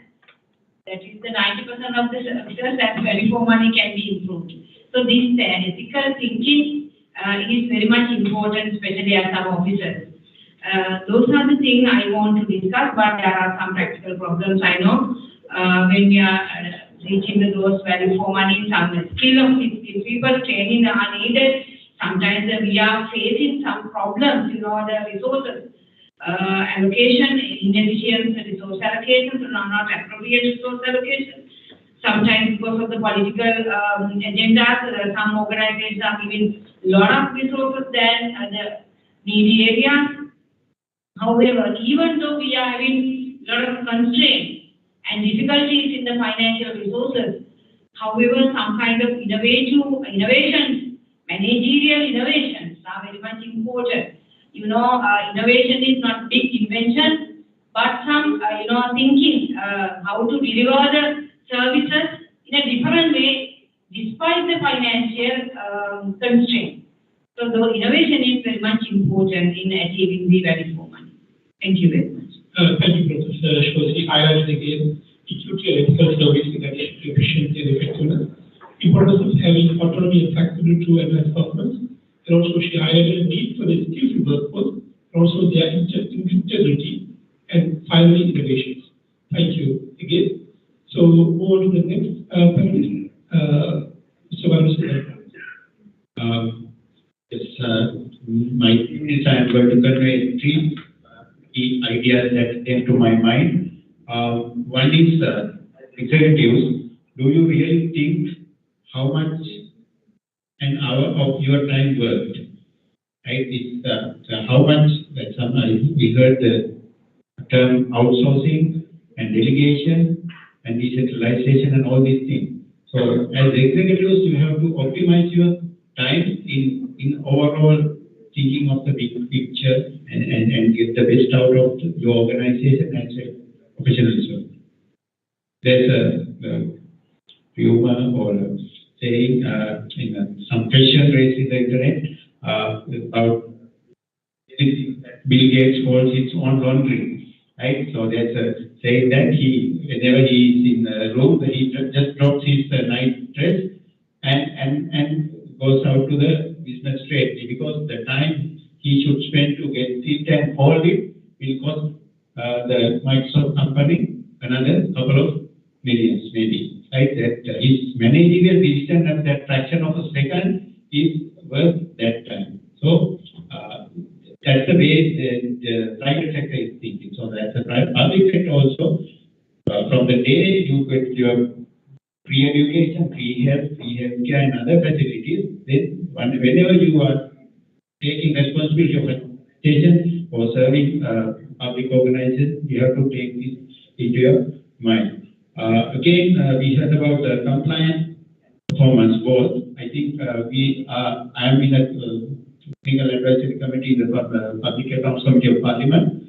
That is the 90% of the services that value for money can be improved. So this ethical thinking is very much important, especially as our officers. Those are the things I want to discuss, but there are some practical problems I know when we are reaching those value for money. Some skill people training are needed. Sometimes we are facing some problems, the resources. Allocation, inefficient resource allocation, not appropriate resource allocation. Sometimes because of the political agendas, some organizations are giving a lot of resources than the needy areas. However, even though we are having a lot of constraints and difficulties in the financial resources, however, some kind of innovations, managerial innovations are very much important. Innovation is not big invention, but some, thinking how to deliver the services in a different way despite the financial constraint. So the innovation is very much important in achieving the value for money. Thank you very much. Thank you, Professor Shosi. Highlighted again equity and ethical service in addition to efficiency and effectiveness. Importance of having autonomy and flexibility to advance performance. And also she highlighted the need for the skillful workforce, and also their integrity, and finally innovations. Thank you again. So move on to the next panelist, Mr. Vanusu. Yes, my is I am going to convey three key ideas that came to my mind. One is executives. Do you really think how much an hour of your time worked? Right? It's how much that we heard the term outsourcing and delegation and decentralization and all these things. So as executives, you have to optimize your time in overall thinking of the big picture and get the best out of your organization as a professionalism. There's a humor or saying some question raised in the internet about Bill Gates holds his own laundry, right? So there's a saying that whenever he is in a room, he just drops his night dress and goes out to the business straightly, because the time he should spend to get it and fold it will cost the Microsoft company another couple of millions, maybe. Right? That his managerial decision at that fraction of a second is worth that time. So that's the way the private sector is thinking. So that's the public sector also. From the day you get your free education, free healthcare, and other facilities, then whenever you are taking responsibility of education or serving public organizations, you have to take this into your mind. Again, we heard about the compliance performance both. I think I am in a technical advisory committee in the Public Accounts Committee of Parliament.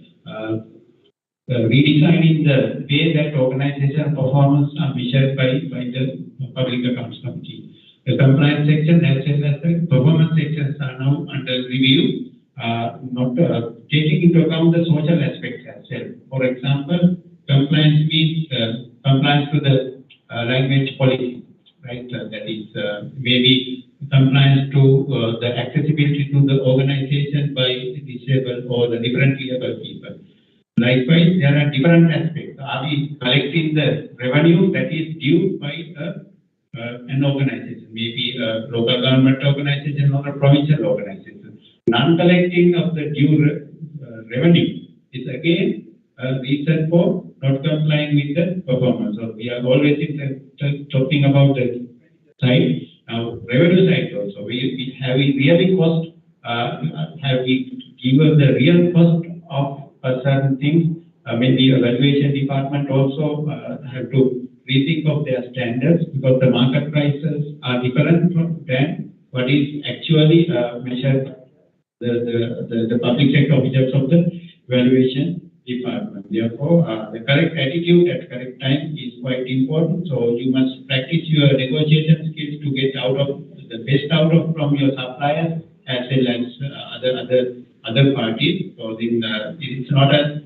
Redesigning the way that organization performance are measured by the Public Accounts Committee. The compliance section as well as the performance sections are now under review, not taking into account the social aspects as well. For example, compliance means compliance to the language policy, right? That is maybe compliance to the accessibility to the organization by disabled or the differently able people. Likewise, there are different aspects. Are we collecting the revenue that is due by an organization, maybe a local government organization or a provincial organization? non-collecting of the due revenue is again a reason for not complying with the performance. So we are always talking about the side. Now, revenue side also, we have we really cost, have we given the real cost of a certain thing? When the evaluation department also have to rethink of their standards, because the market prices are different than what is actually measured the public sector officers of the evaluation department. Therefore, the correct attitude at correct time is quite important. So you must practice your negotiation skills to get out of the best out of from your suppliers as well as other parties. So then it's not a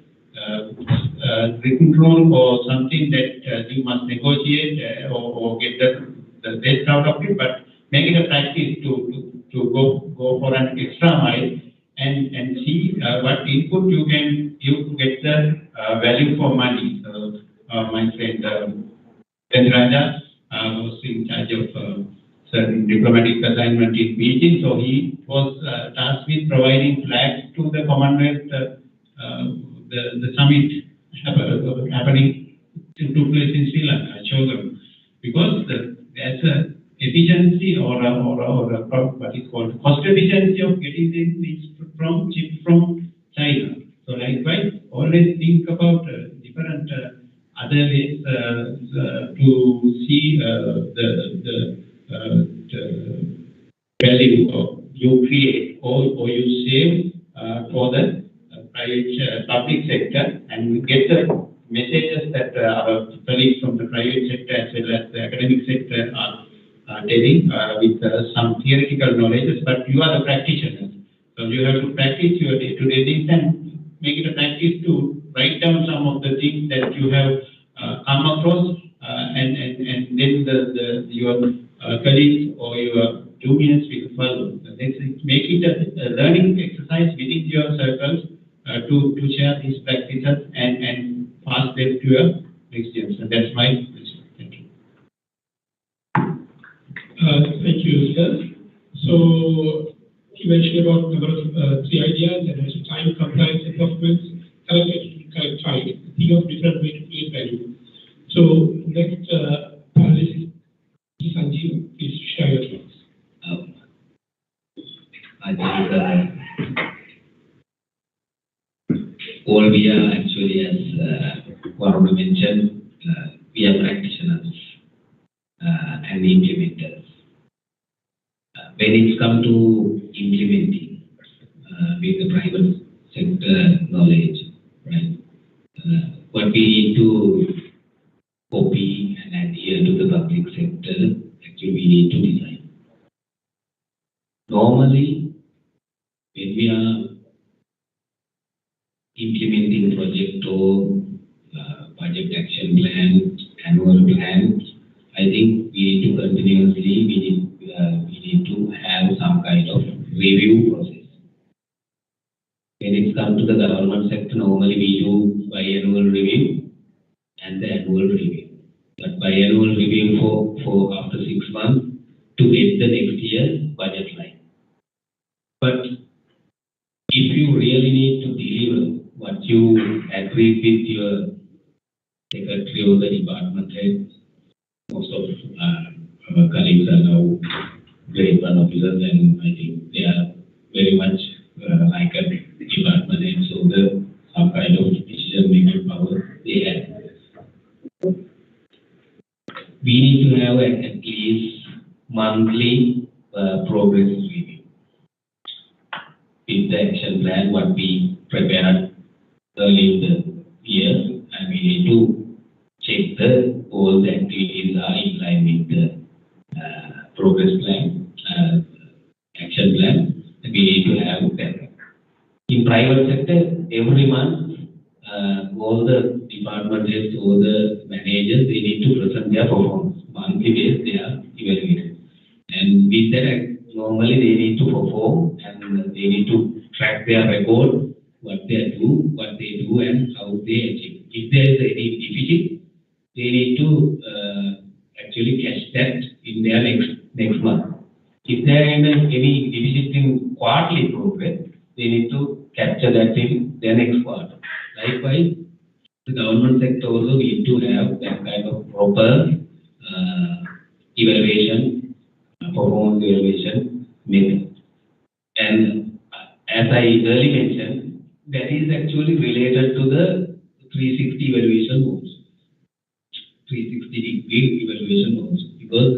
written rule or something that you must negotiate or get the best out of it, but make it a practice to go for an extra mile and see what input you can give to get the value for money. So my friend Raja was in charge of certain diplomatic assignment in Beijing, so he was tasked with providing flags to the Commonwealth. The summit happening took place in Sri Lanka, Chogam, because there's a efficiency or what is called cost efficiency of getting these chip from China. So likewise, always think about different other ways to see the value you create or you save for the private public sector, and get the messages that our colleagues from the private sector as well as the academic sector are telling with some theoretical knowledge, but you are the practitioners. So you have to practice your day-to-day things and make it a practice to write down some of the things that you have come across, and then your colleagues or your juniors will follow. Let's make it a learning exercise within your circles to share these practices and pass them to your next year. So that's my question. Thank you. Thank you, sir. So you mentioned about number of 3 ideas, and also time, compliance, and performance. Correct time. Think of different ways to create value. So next panelist is Sanjeev. Please share your thoughts. I think all we are actually, as Varun mentioned, we are practitioners and implementers. When it's come to implementing with the private sector knowledge, right? What we need to copy and adhere to the public sector, actually we need to design. Normally, when we are implementing project or budget action plan, annual plan, I think we need to continuously, we need to have some kind of review process. When it comes to the government sector, normally we do biannual review and the annual review. But biannual review for after 6 months to get the next year's budget line. But if you really need to deliver what you agreed with your secretary or the department head, most of our colleagues are now grade 1 officers, and I think they are very much like a department head, so some kind of decision-making power they have. We need to have at least monthly progress review with the action plan what we prepared early in the year, and we need to check all the activities are in line with the progress plan, action plan, and we need to have that. In private sector, every month, all the department heads, all the managers, they need to present their performance. Monthly base, they are evaluated. And with that, normally they need to perform and they need to track their record, what they do, and how they achieve. If there is any deficit, they need to actually catch that in their next month. If there is any deficit in quarterly progress, they need to capture that in the next quarter. Likewise, the government sector also need to have that kind of proper evaluation, performance evaluation method. And as I earlier mentioned, that is actually related to the 360 evaluation modes. 360-degree evaluation modes. Because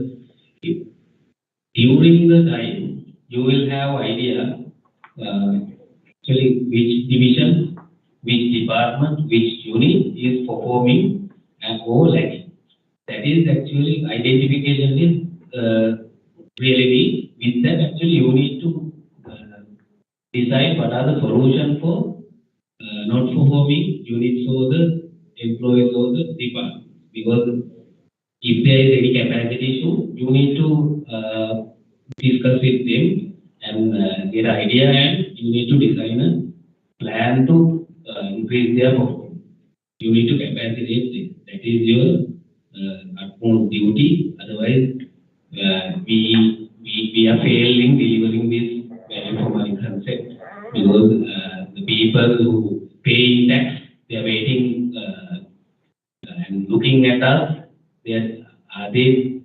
during the time, you will have idea actually which division, which department, which unit is performing and or lacking. That is actually identification is really big. With that, actually you need to decide what are the solutions for not performing units or the employees or the department. Because if there is any capacity issue, you need to discuss with them and get an idea, and you need to design a plan to increase their performance. You need to capacitate them. That is your utmost duty. Otherwise, we are failing delivering this value for money concept, because the people who pay tax, they are waiting and looking at us. Are they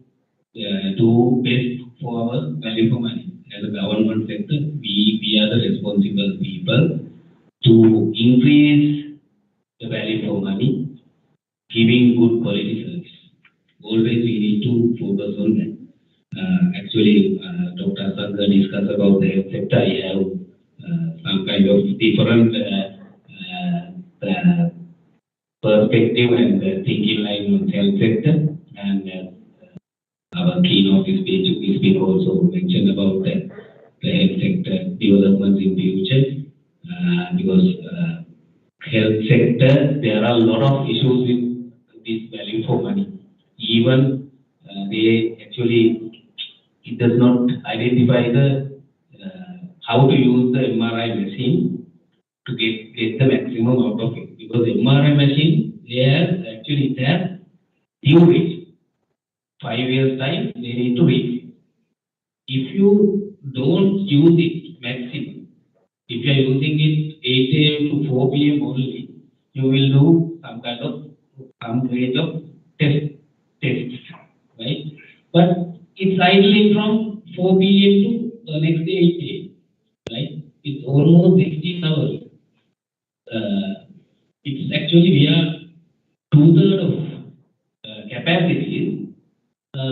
do best for our value for money? As a government sector, we are the responsible people to increase the value for money, giving good quality service. Always we need to focus on that. Actually, Dr. Sanga discussed about the health sector. I have some kind of different perspective and thinking line on health sector. And our keynote speaker also mentioned about the health sector developments in future. Because health sector, there are a lot of issues with this value for money. Even they actually, it does not identify the how to use the MRI machine to get the maximum out of it. Because MRI machine, it has due date. 5 years time, they need to reach. If you don't use it maximum, if you are using it 8 a.m. to 4 p.m. only, you will do some range of tests, right? But it's idling from 4 p.m. to next day 8 a.m., right? It's almost 16 hours. It's actually, we are 2/3 of capacities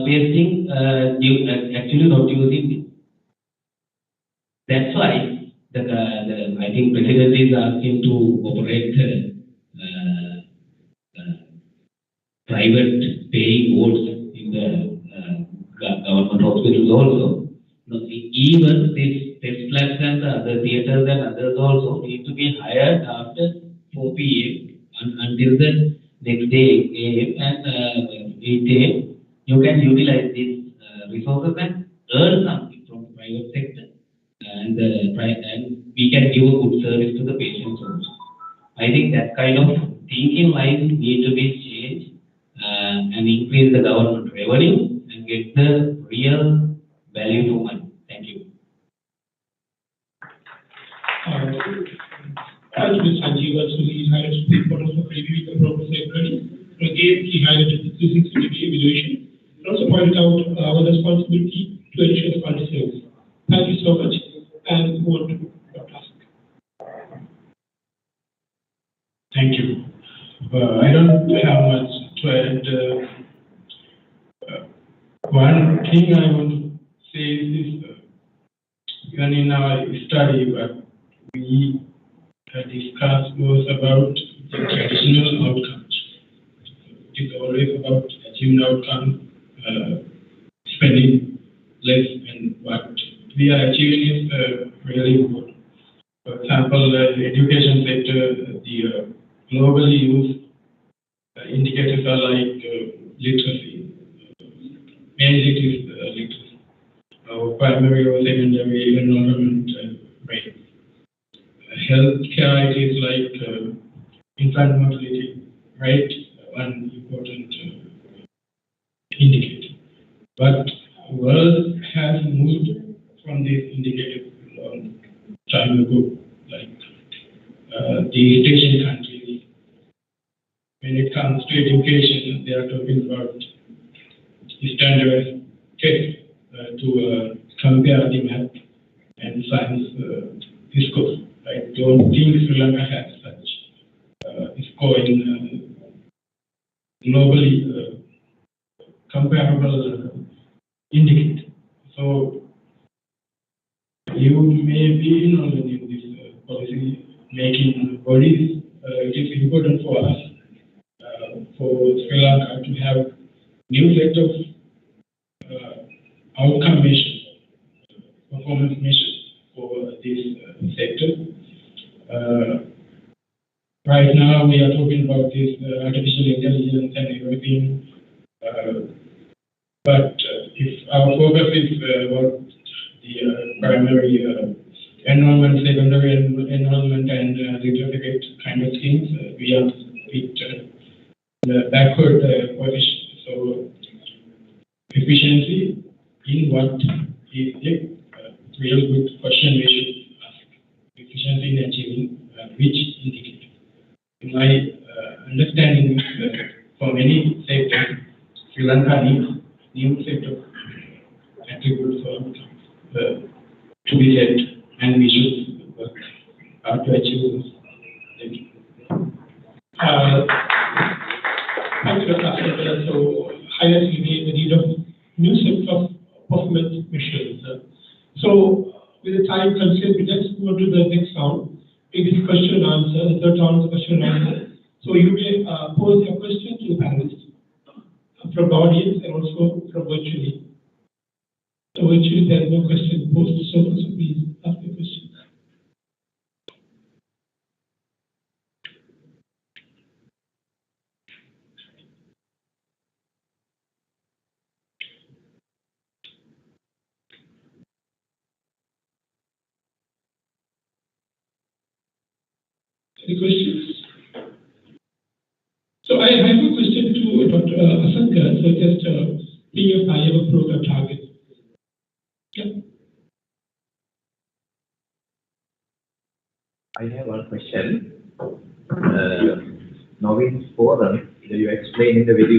wasting, actually not using it. That's why I think President is asking to operate private paying wards in the government hospitals also. Even these test labs and the other theaters and others also need to be hired after 4 p.m. until the next day 8 a.m. and 8 a.m. You can utilize these resources and earn something from the private sector, and we can give a good service to the patients also. I think that kind of thinking lines need to be changed and increase the government revenue and get the real value for money. Thank you. As Ms. Sanjeev also highlighted the importance of reviewing the progress safeguarding. Again, he highlighted the 360-degree evaluation. He also pointed out our responsibility to ensure the quality service. Thank you so much. And over to Dr. Ask. Thank you. I don't have much to add. One thing I want to say is this, even in our study, what we discussed was about the traditional outcomes. It's always about achieving outcomes, spending less, and what we are achieving is really important. For example, the education sector, the globally used indicators are like literacy. Mainly it is literacy. Primary or secondary enrollment rate. Healthcare, it is like infant mortality rate, one important indicator. But the world has moved from these indicators time ago, like the Asian countries. When it comes to education, they are talking about standardized tests to compare the math and science scores. I don't think Sri Lanka has such score in globally comparable indicator. So you may be involved in this policy making bodies. It is important for us, for Sri Lanka, to have new set of outcome measures, performance measures for this sector. Right now, we are talking about this artificial intelligence and everything. But if our focus is about the primary enrollment, secondary enrollment, and certificate kind of things, we are a bit backward position. So efficiency in what is a real good question we should ask. Efficiency in achieving which indicator? In my understanding, for many sectors, Sri Lanka needs new set of attributes or outcomes to be set, and we should work hard to achieve this. Thank you. Thank you, Dr. So, highlighting the need of new sets of performance measures. So, with the time constraint, we let's go to the next round. It is question and answer, the third round is question and answer. So, you may pose your question to the panelists from the audience and also from virtually. So, virtually, there is no question posed, so please ask your question. Any questions? So I have a question to Dr. Asanka. So just being a high-level program target. Yeah. I have one question. Now in this forum, you explain in the very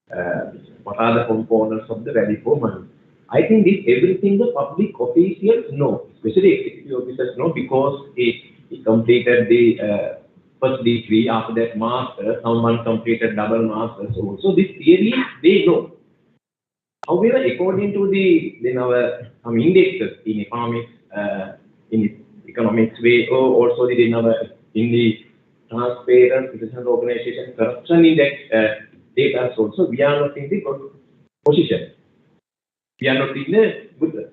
well what are the components of the value for money. I think this everything the public officials know, especially executive officers know, because he completed the first degree, after that master, someone completed double masters also. This theory they know. However, according to our indexes in economics way, or also in the transparent citizen organization corruption index data also, we are not in the good position. We are not in a good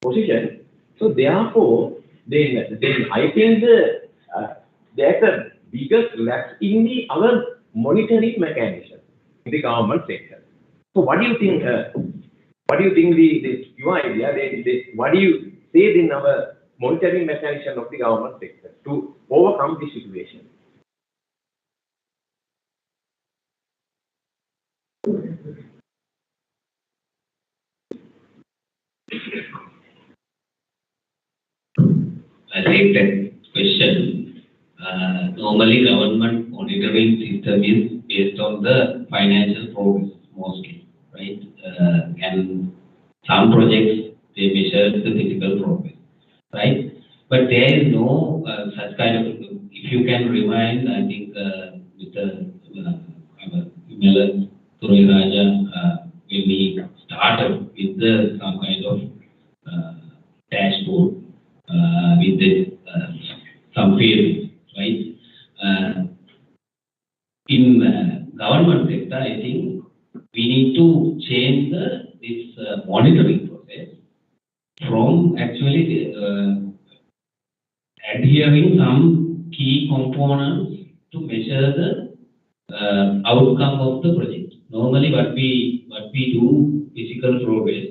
position. So therefore, then I think there's a biggest lapse in our monitoring mechanism in the government sector. So what do you think? What do you think your idea? What do you say in our monitoring mechanism of the government sector to overcome this situation? I take that question. Normally, government monitoring system is based on the financial progress mostly, right? And some projects they measure the physical progress, right? But there is no such kind of. If you can remind, I think Mr. Imela Turiraja, when we started with some kind of dashboard. With some fields, right? In government sector, I think we need to change this monitoring process from actually adhering some key components to measure the outcome of the project. Normally, what we do, physical progress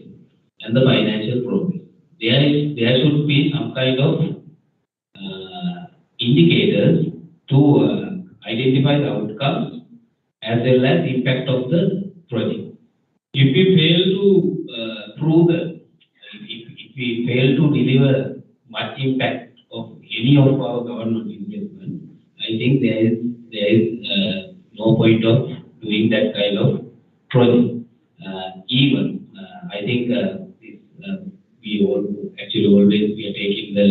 and the financial progress. There should be some kind of indicators to identify the outcomes as well as the impact of the project. If we fail to prove if we fail to deliver much impact of any of our government investment, I think there is no point of doing that kind of project. I think we are taking the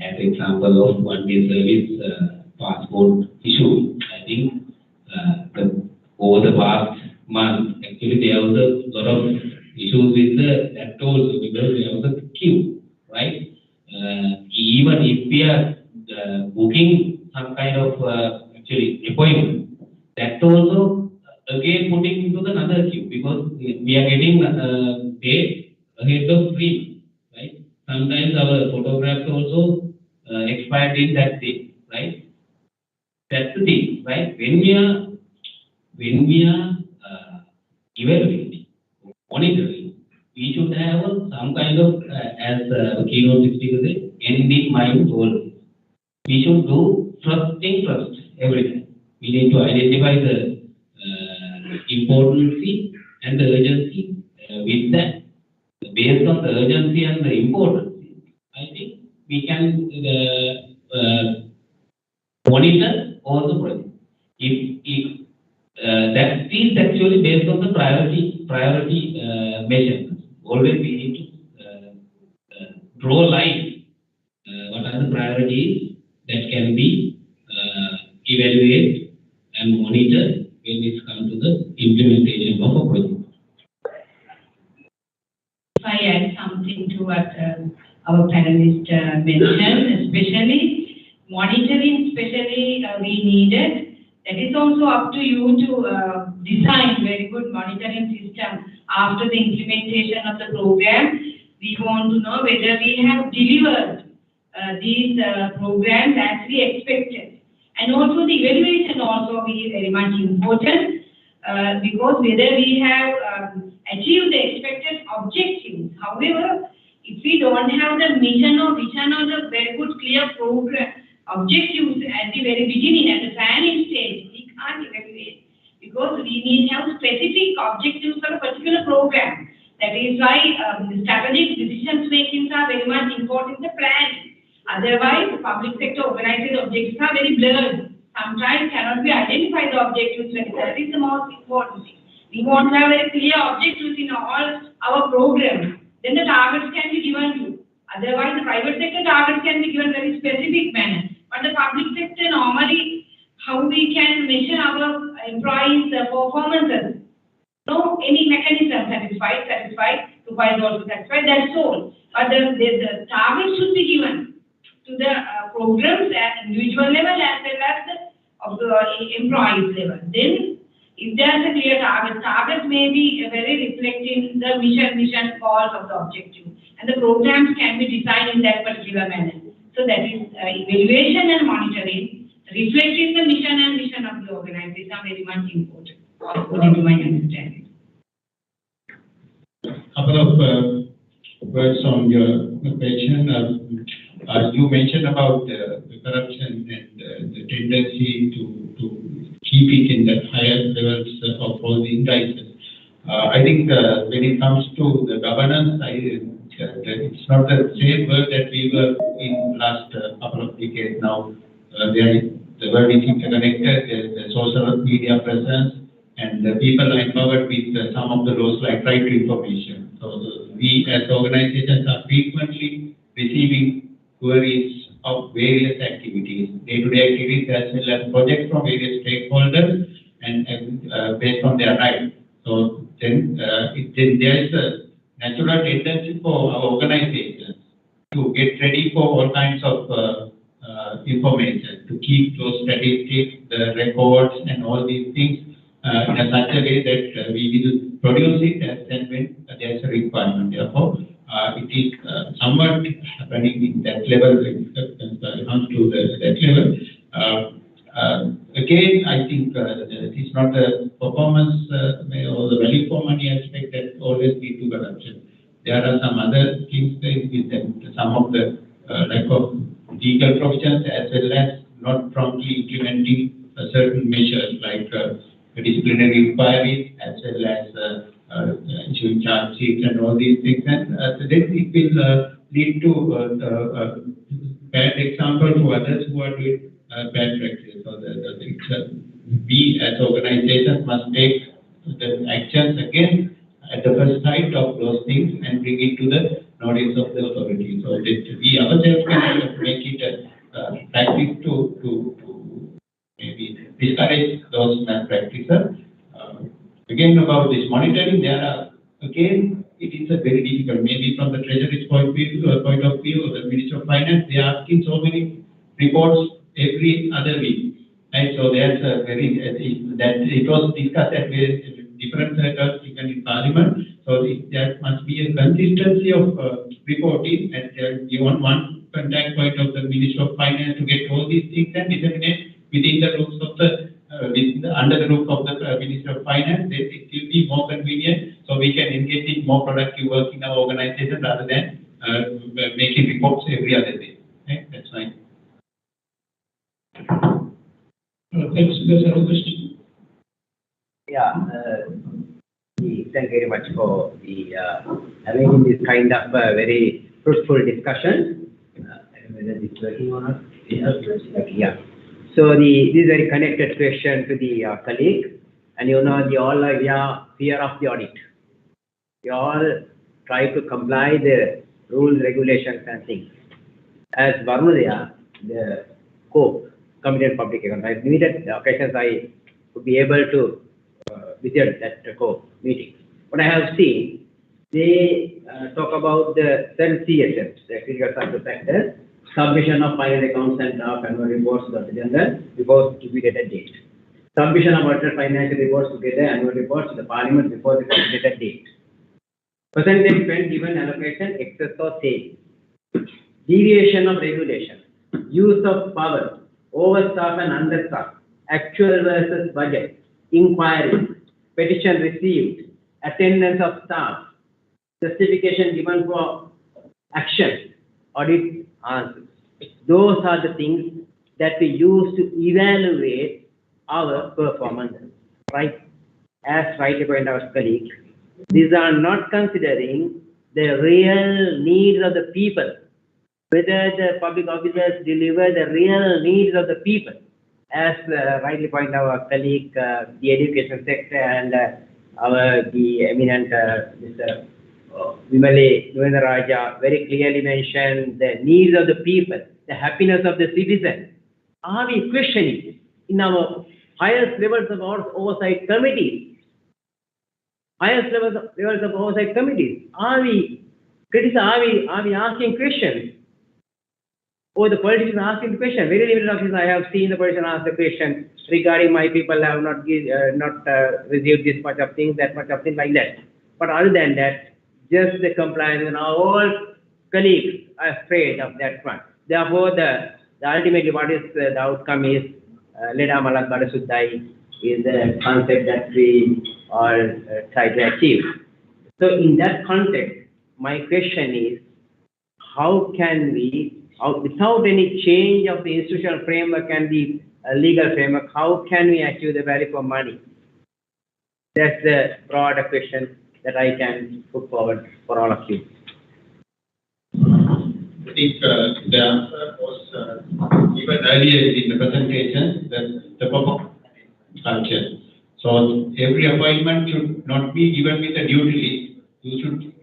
as example of one-day service passport issue. I think over the past month, actually there was a lot of issues with that also, because there was a queue, right? Even if we are booking some kind of actually appointment, that also again putting into another queue, because we are getting date ahead of screen, right? Sometimes our photographs also expired in that day, right? That's the thing, right? When we are evaluating, monitoring, we should have some kind of, as keynote speaker said, end in mind always. We should do first thing first every time. We need to identify the importance and the urgency with that. Based on the urgency and the importance, I think we can monitor all the projects. If that is actually based on the priority measurements. Always we need to draw line. What are the priorities that can be evaluated and monitored when it comes to the implementation of a project. If I add something to what our panelist mentioned, especially monitoring, we needed. That is also up to you to design very good monitoring system after the implementation of the program. We want to know whether we have delivered these programs as we expected. And also the evaluation also is very much important because whether we have achieved the expected objectives. However, if we don't have the mission or vision or the very good clear program objectives at the very beginning, at the planning stage, we can't evaluate because we need to have specific objectives for a particular program. That is why strategic decisions making are very much important in the planning. Otherwise, the public sector organizing objectives are very blurred. Sometimes cannot be identified the objectives. That is the most important thing. We want to have very clear objectives in all our programs. Then the targets can be given to. Otherwise, the private sector targets can be given very specific manner. But the public sector normally, how we can measure our employees' performances. No, any mechanism satisfied, supervisor also satisfied, that's all. But the target should be given to the programs at individual level as well as the employees level. Then, if there's a clear target may be very reflecting the mission goals of the objective. And the programs can be designed in that particular manner. So that is evaluation and monitoring, reflecting the mission and vision of the organization are very much important, according to my understanding. Couple of words on your question. You mentioned about the corruption and the tendency to keep it in the higher levels of all the indices. I think when it comes to the governance, it's not the same world that we were in last couple of decades now. The world is interconnected, there's the social media presence, and the people are empowered with some of the laws like right to information. So we as organizations are frequently receiving queries of various activities, day-to-day activities as well as projects from various stakeholders and based on their rights. So then there is a natural tendency for our organizations to get ready for all kinds of information, to keep those statistics, the records and all these things in a such a way that we will produce it as and when there is a requirement. Therefore, it is somewhat happening in that level when it comes to that level. Again, I think it is not the performance or the value for money aspect that always lead to corruption. There are some other things with them, some of the lack of legal provisions as well as not promptly implementing certain measures like disciplinary inquiries as well as issuing charge sheets and all these things. And then it will lead to bad example to others who are doing bad practice. So we as organizations must take the actions again at the first sight of those things and bring it to the notice of the authority. So that we ourselves can make it a practice to maybe discourage those malpractices. Again, about this monitoring, there are, again, it is a very difficult, maybe from the Treasury's point of view, or the Ministry of Finance, they are asking so many reports every other week. And so there's a very, that it was discussed at different circles, even in Parliament. So there must be a consistency of reporting, and you want one contact point of the Ministry of Finance to get all these things and disseminate within the rules of the under the roof of the Ministry of Finance. Then it will be more convenient, so we can engage in more productive work in our organization rather than making reports every other day. Okay? That's fine. Thanks. There's another question. Yeah, thank you very much for the having this kind of very fruitful discussion. I don't know whether it's working or not. Yeah. So this is a very connected question to the colleague, and you know, we are fear of the audit. We all try to comply the rules, regulations, and things. As Varunodaya, the Committee on Public Accounts, I limited occasions I would be able to visit that meeting. What I have seen, they talk about the 7 CSFs, the critical success factors, submission of final accounts and annual reports to the General before stipulated date. Submission of audited financial reports together, annual reports to the Parliament before the stipulated date. Percentage spent given allocation, excess or save. Deviation of regulation. Use of power. Overstaff and understaff. Actual versus budget. Inquiry. Petition received. Attendance of staff. Justification given for action. Audit answers. Those are the things that we use to evaluate our performance, right? As rightly pointed out, colleague, these are not considering the real needs of the people, whether the public officers deliver the real needs of the people. As rightly pointed out, our colleague, the education sector and the eminent Mr. Vimale Raja very clearly mentioned the needs of the people, the happiness of the citizen. Are we questioning in our highest levels of oversight committees? Highest levels of oversight committees. Are we criticizing? Are we asking questions? Or the politicians asking the question? Very limited occasions I have seen the politician ask the question regarding my people have not received this much of things, that much of things like that. But other than that, just the compliance, and all colleagues are afraid of that one. Therefore, the ultimately what is the outcome is Leda Malak Badasuddai is the concept that we all try to achieve. So in that context, my question is, how can we, without any change of the institutional framework and the legal framework, how can we achieve the value for money? That's the broader question that I can put forward for all of you. I think the answer was even earlier in the presentation, the performance culture. So every appointment should not be given with a duty list. You should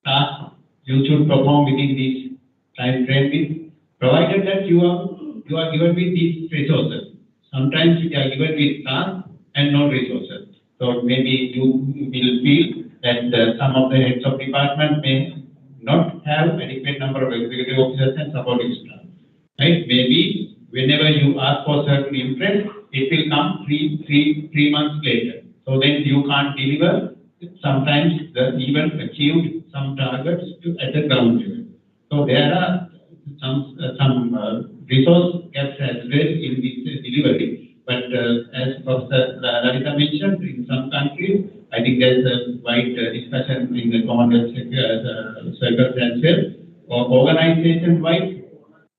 task, you should perform within this time frame, provided that you are given with these resources. Sometimes you are given with tasks and no resources. So maybe you will feel that some of the heads of department may not have adequate number of executive officers and supporting staff. Right? Maybe whenever you ask for certain interest, it will come three months later. So then you can't deliver. Sometimes even achieved some targets at the ground level. So there are some resource gaps as well in this delivery. But as Professor Lalita mentioned, in some countries, I think there's a wide discussion in the Commonwealth circles as well. Organization-wide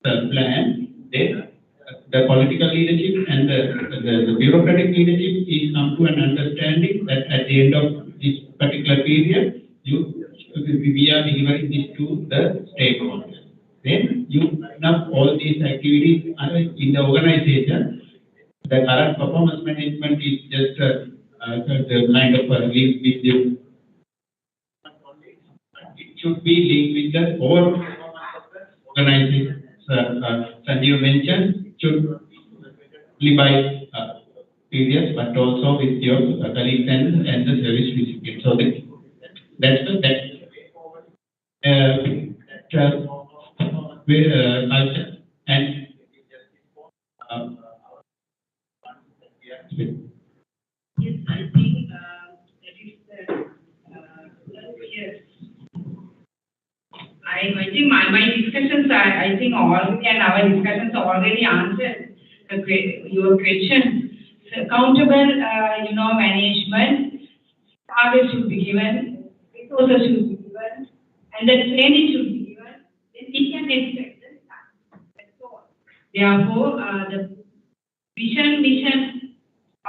plan, the political leadership and the bureaucratic leadership is come to an understanding that at the end of this particular period, you we are delivering this to the stakeholders. Then you have all these activities in the organization. The current performance management is just the kind of link with the. It should be linked with the overall organization. Sanjeev mentioned should be by periods, but also with your colleagues and the service recipients. So that's culture and yes, I think that is yes. I think my discussions are, I think already, and our discussions already answered your question. So accountable, management, targets should be given, resources should be given, and the training should be given. Then we can expect the result. That's all. Therefore, the vision,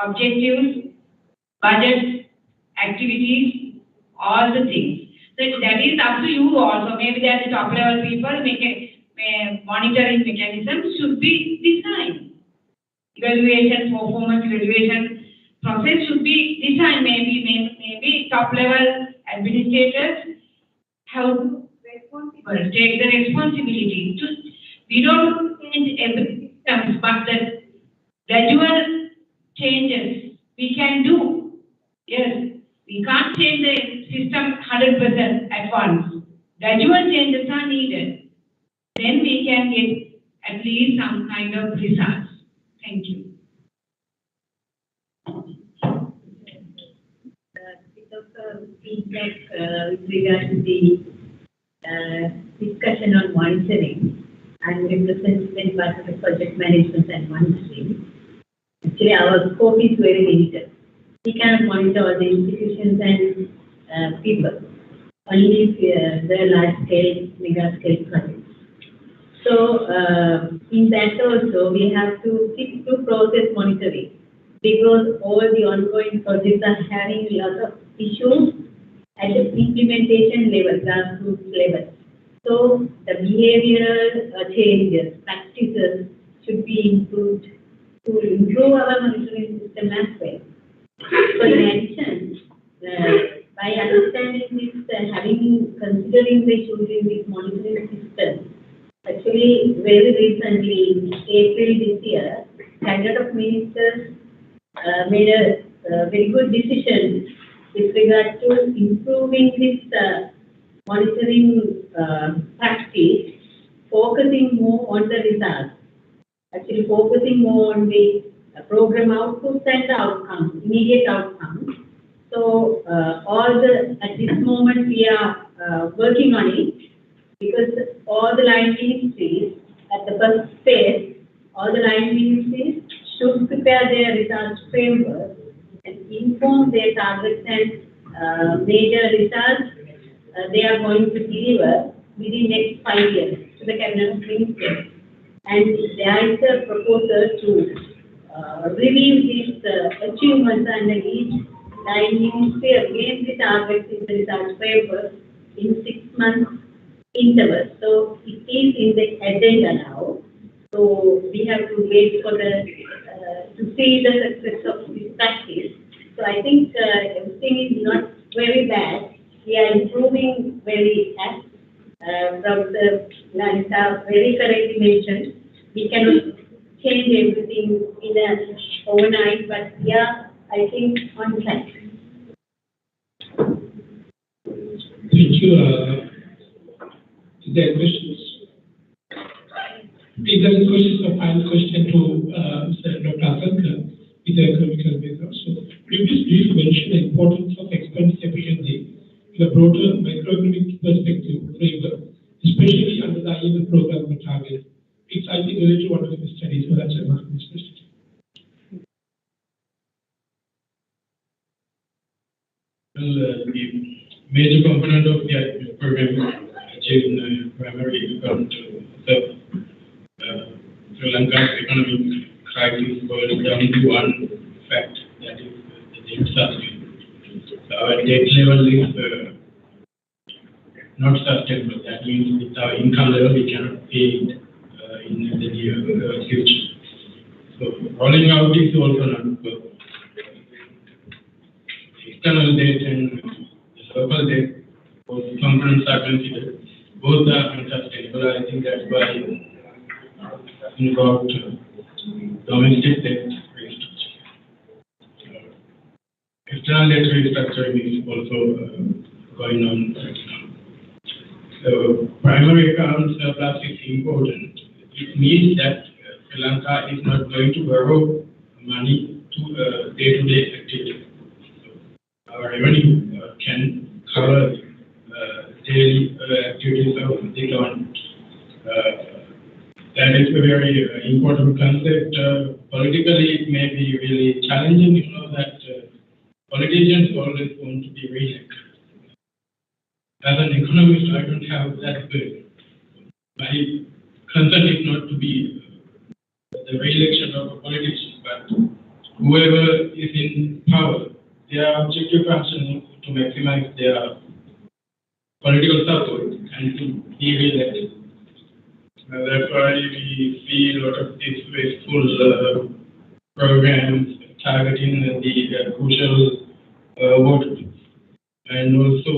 objectives, budget, activities, all the things. So that is up to you also. Maybe that the top level people monitoring mechanisms should be designed. Evaluation, performance evaluation process should be designed. Maybe top level administrators have to take the responsibility to. We don't change every system, but the gradual changes we can do. Yes. We can't change the system 100% at once. Gradual changes are needed. Then we can get at least some kind of results. Thank you. Bit of feedback with regard to the discussion on monitoring and representing part of the project management and monitoring. Actually, our scope is very limited. We cannot monitor all the institutions and people, only the large-scale, mega-scale projects. So, in that also, we have to stick to process monitoring because all the ongoing projects are having a lot of issues at the implementation level, grassroots level. So, the behavioral changes, practices should be improved to improve our monitoring system as well. So in addition, by understanding this, considering the issues in this monitoring system, actually very recently, in April this year, Cabinet of Ministers made a very good decision with regard to improving this monitoring practice, focusing more on the results, actually focusing more on the program outputs and the outcomes, immediate outcomes. So at this moment we are working on it because all the line ministries at the first phase, all the line ministries should prepare their results framework and inform their targets and major results they are going to deliver within next 5 years to the Cabinet of Ministers. And there is a proposal to review these achievements and each line ministry against the targets in the results framework in 6 months intervals. So it is in the agenda now. So we have to wait for to see the success of this practice. So I think everything is not very bad. We are improving very fast. From the Lanka very correctly mentioned, we cannot change everything in an overnight, but yeah, I think on track. Thank you. Is there questions? If there is questions, a final question to Dr. Lanka with the economical background. So, could you please mention the importance of expense efficiency in a broader microeconomic perspective framework, especially under the IMF program target? It's, I think, related to one of the studies, so that's why I'm asking this question. Well, the major component of the program is achieving primarily come to Sri Lanka's economic crisis boils down to one fact, that is the debt service. Our debt level is not sustainable. That means with our income level, we cannot pay it in the near future. So rolling out is also not good. External debt and local debt, both components are considered. Both are unsustainable. I think that's why involved domestic debt restructuring. External debt restructuring is also going on right now. So primary account surplus is important. It means that Sri Lanka is not going to borrow money to day-to-day activity. So our revenue can cover daily activities of the government. That is a very important concept. Politically, it may be really challenging, you know, that politicians always want to be re-elected. As an economist, I don't have that burden. My concern is not to be the re-election of a politician, but whoever is in power, their objective function is to maximize their political support and to be re-elected. That's why we see a lot of these wasteful programs targeting the crucial voters. And also,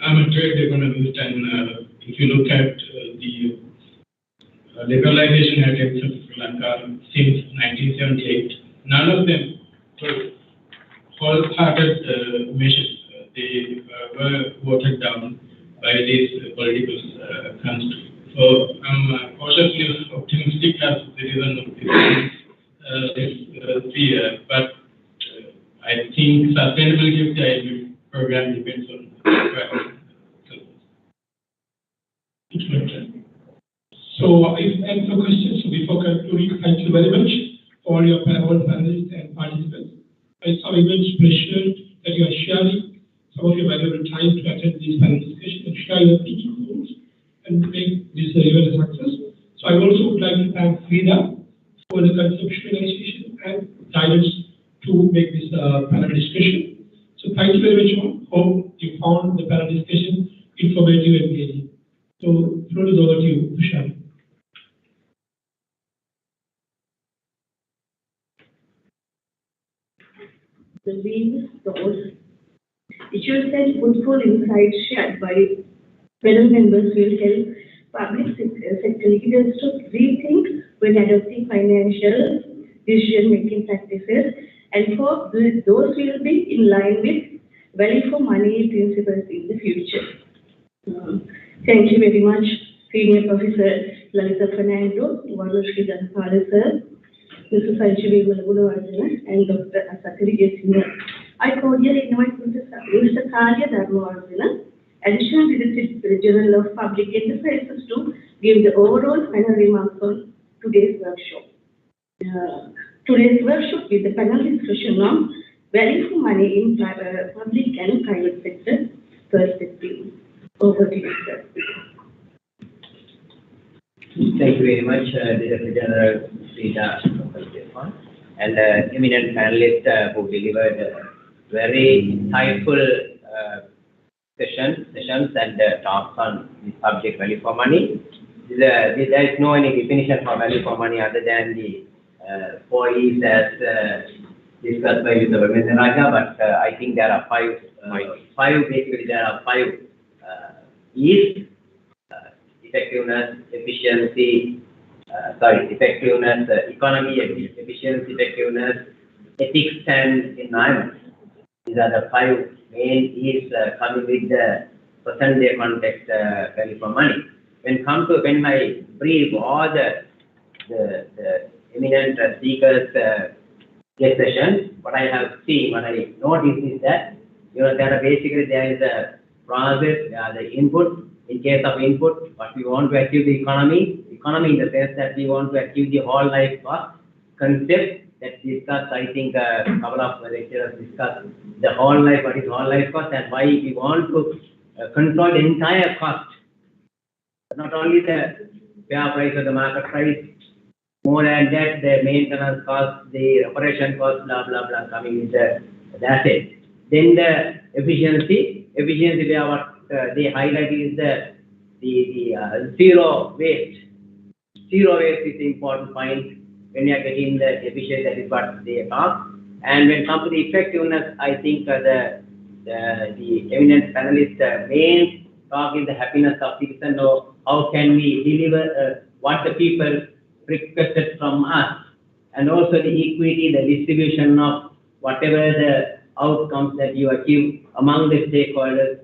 I'm a trade economist, and if you look at the liberalization attempts of Sri Lanka since 1978, none of them were wholehearted measures. They were voted down by these political constraints. So I'm cautiously optimistic as the reason of this fear, but I think sustainability of the IMF program depends on So if any more questions, so before concluding, thank you very much for all your panelists and participants. I saw immense pleasure that you are sharing some of your valuable time to attend this panel discussion and share your thinking goals and make this event a success. So I also would like to thank SLIDA for the conceptualization and guidance to make this panel discussion. So thank you very much all. Hope you found the panel discussion informative and engaging. So the floor is over to you, Tushar. The lead thoughts, issues and fruitful insights shared by panel members will help public sector leaders to rethink when adopting financial decision-making practices, and hope those will be in line with value for money principles in the future. Thank you very much, Senior Professor Lalita Fernando, Varushri Dhanapala sir, Mr. Sanjeev Malagulawardena, and Dr. Asakari Jesina. I cordially invite Mr. Karya Dharmawardena, Additional Director General of Public Enterprises, to give the overall final remarks on today's workshop. Today's workshop is the panel discussion on value for money in public and private sector perspective. Over to you, sir. Thank you very much, Director General SLIDA, and eminent panelists who delivered very insightful sessions and talks on the subject value for money. There is no any definition for value for money other than the 4 E's as discussed by Mr. Ramendra Raja, but I think there are five basically there are 5 E's: effectiveness, efficiency, effectiveness, economy, efficiency, effectiveness, ethics, and environment. These are the 5 main E's coming with the present day context value for money. When I brief all the eminent speakers guest sessions, what I have seen, what I noticed is that there is a process, the input. In case of input, what we want to achieve the economy in the sense that we want to achieve the whole life cost concept that discussed. I think a couple of lecturers discussed the whole life, what is whole life cost, and why we want to control the entire cost, not only the fair price or the market price. More than that, the maintenance cost, the operation cost, blah coming with the asset. Then the efficiency where they highlighted is the zero waste. Zero waste is the important point when you are getting the efficiency. That is what they talk. And when it comes to the effectiveness, I think the eminent panelist main talk is the happiness of citizens, or how can we deliver what the people requested from us, and also the equity, the distribution of whatever the outcomes that you achieve among the stakeholders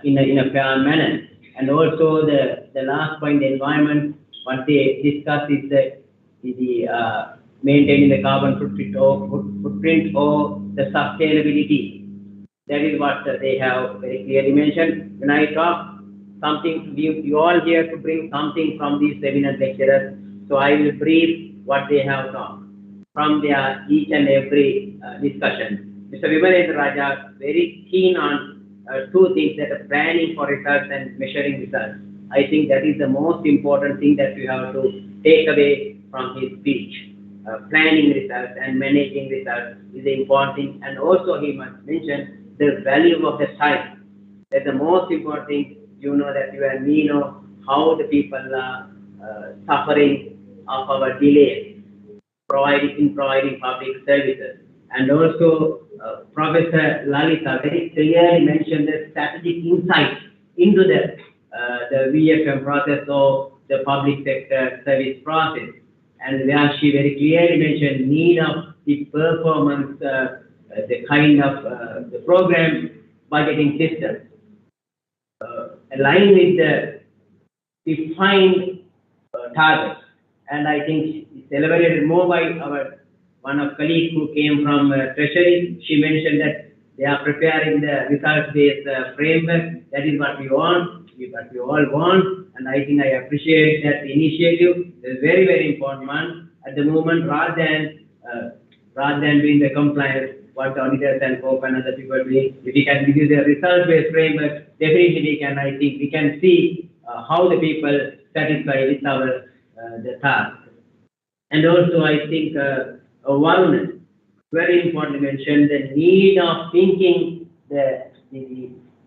in a fair manner. And also the last point, the environment, what they discuss is the maintaining the carbon footprint or the sustainability. That is what they have very clearly mentioned. When I talk something, you all here to bring something from these eminent lecturers. So I will brief what they have talked from their each and every discussion. Mr. Vimalendra Raja very keen on two things, that are planning for results and measuring results. I think that is the most important thing that you have to take away from his speech. Planning results and managing results is the important thing. And also he must mention the value of the time. That's the most important thing. You know that you and me know how the people are suffering of our delays in providing public services. And also Professor Lalita very clearly mentioned the strategic insight into the VFM process or the public sector service process. And where she very clearly mentioned need of the performance, the kind of the program budgeting system, aligned with the defined targets. And I think it's elaborated more by our one of colleagues who came from Treasury. She mentioned that they are preparing the results-based framework. That is what we want, what we all want. And I think I appreciate that initiative. It's a very, very important one at the moment. Rather than doing the compliance, what the auditors and COP and other people doing, if we can give you the results-based framework, definitely we can. I think we can see how the people satisfy with our the task. And also, I think Varun very importantly mentioned the need of thinking the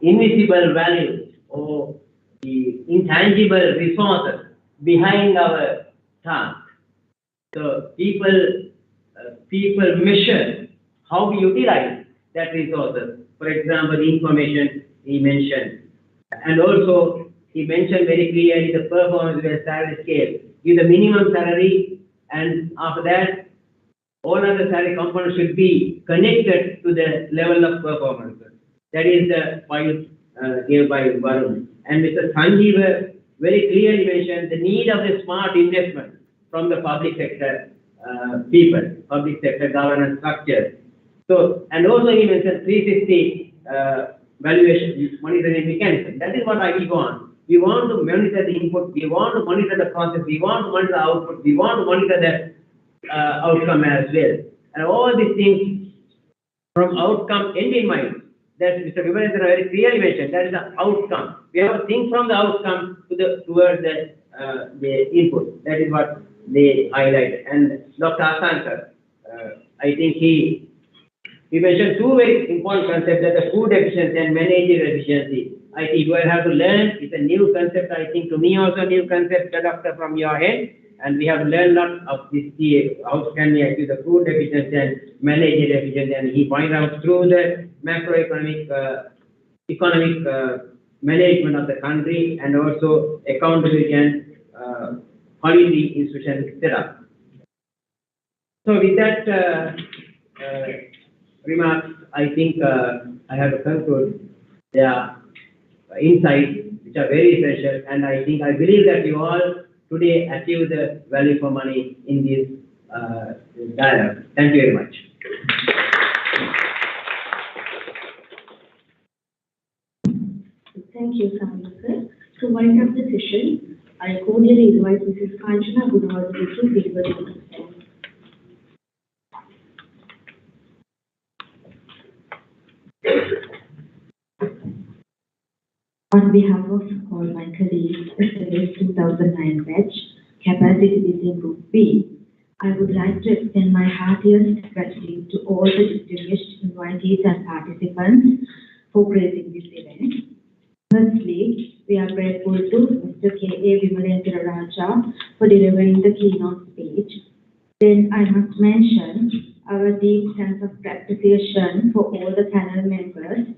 invisible values or the intangible resources behind our task. So people measure how we utilize that resources. For example, the information he mentioned. And also, he mentioned very clearly the performance-based salary scale. Give the minimum salary, and after that, all other salary components should be connected to the level of performance. That is the point given by Varun. And Mr. Sanjeev very clearly mentioned the need of a smart investment from the public sector people, public sector governance structure. So, and also he mentioned 360 valuation monitoring mechanism. That is what I want. We want to monitor the input, we want to monitor the process, we want to monitor the output, we want to monitor the outcome as well. And all these things from outcome end in mind. That Mr. Vimalendra very clearly mentioned, that is the outcome. We have to think from the outcome towards the input. That is what they highlighted. And Dr. Asankar, I think he mentioned two very important concepts, that the food efficiency and managerial efficiency. I think you will have to learn. It's a new concept. I think to me also a new concept, Doctor, from your head. And we have learned a lot of this. How can we achieve the food efficiency and managerial efficiency? And he pointed out through the macroeconomic, economic management of the country, and also accountability and policy institution setup. So with that remarks, I think I have to conclude. There are insights which are very essential, and I believe that you all today achieve the value for money in this dialogue. Thank you very much. Thank you, Samuel, sir. To wind up the session, I cordially invite Mrs. Kanchana Gunawardene to deliver the response. On behalf of all my colleagues, especially 2009 batch, capacity building group B, I would like to extend my heartiest gratitude to all the distinguished invitees and participants for gracing this event. Firstly, we are grateful to Mr. K.A. Vimalendra Raja for delivering the keynote speech. Then I must mention our deep sense of appreciation for all the panel members,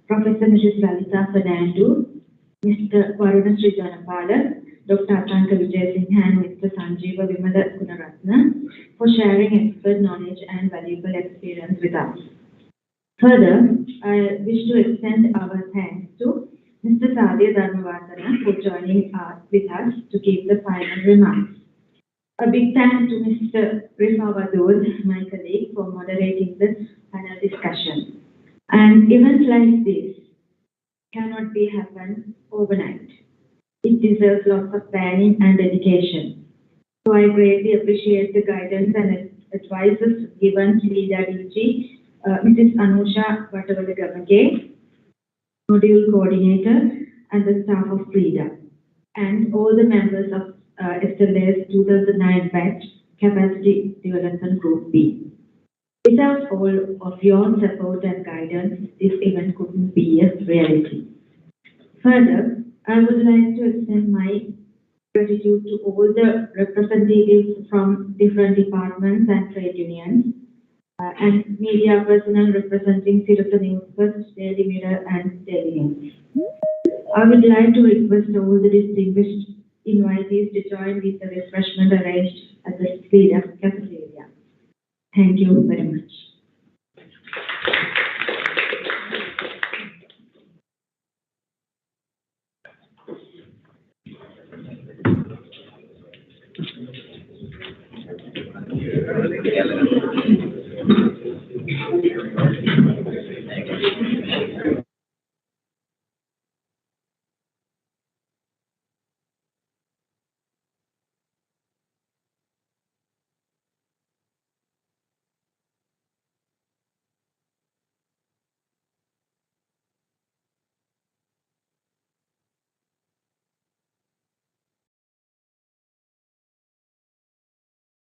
Professor Mrs. Lalita Fernando, Mr. Varuna Sri Janapala, Dr. Atanka Vijayasinghe and Mr. Sanjeeva Vimala Gunaratna for sharing expert knowledge and valuable experience with us. Further, I wish to extend our thanks to Mr. Sadhya Dharmavardhana for joining with us to give the final remarks. A big thanks to Mr. Rifa Wadud, my colleague, for moderating the panel discussion. And events like this cannot be happen overnight. It deserves lots of planning and dedication. So I greatly appreciate the guidance and advices given to SLIDA DG, Mrs. Anusha Vatavalagamage, Module Coordinator, and the staff of SLIDA, and all the members of SLA's 2009 batch Capacity Development Group B. Without all of your support and guidance, this event couldn't be a reality. Further, I would like to extend my gratitude to all the representatives from different departments and trade unions, and media personnel representing Sirasa News First, Daily Mirror, and Daily News. I would like to request all the distinguished invitees to join with the refreshment arranged at the SLIDA cafeteria. Thank you very much. Thank you.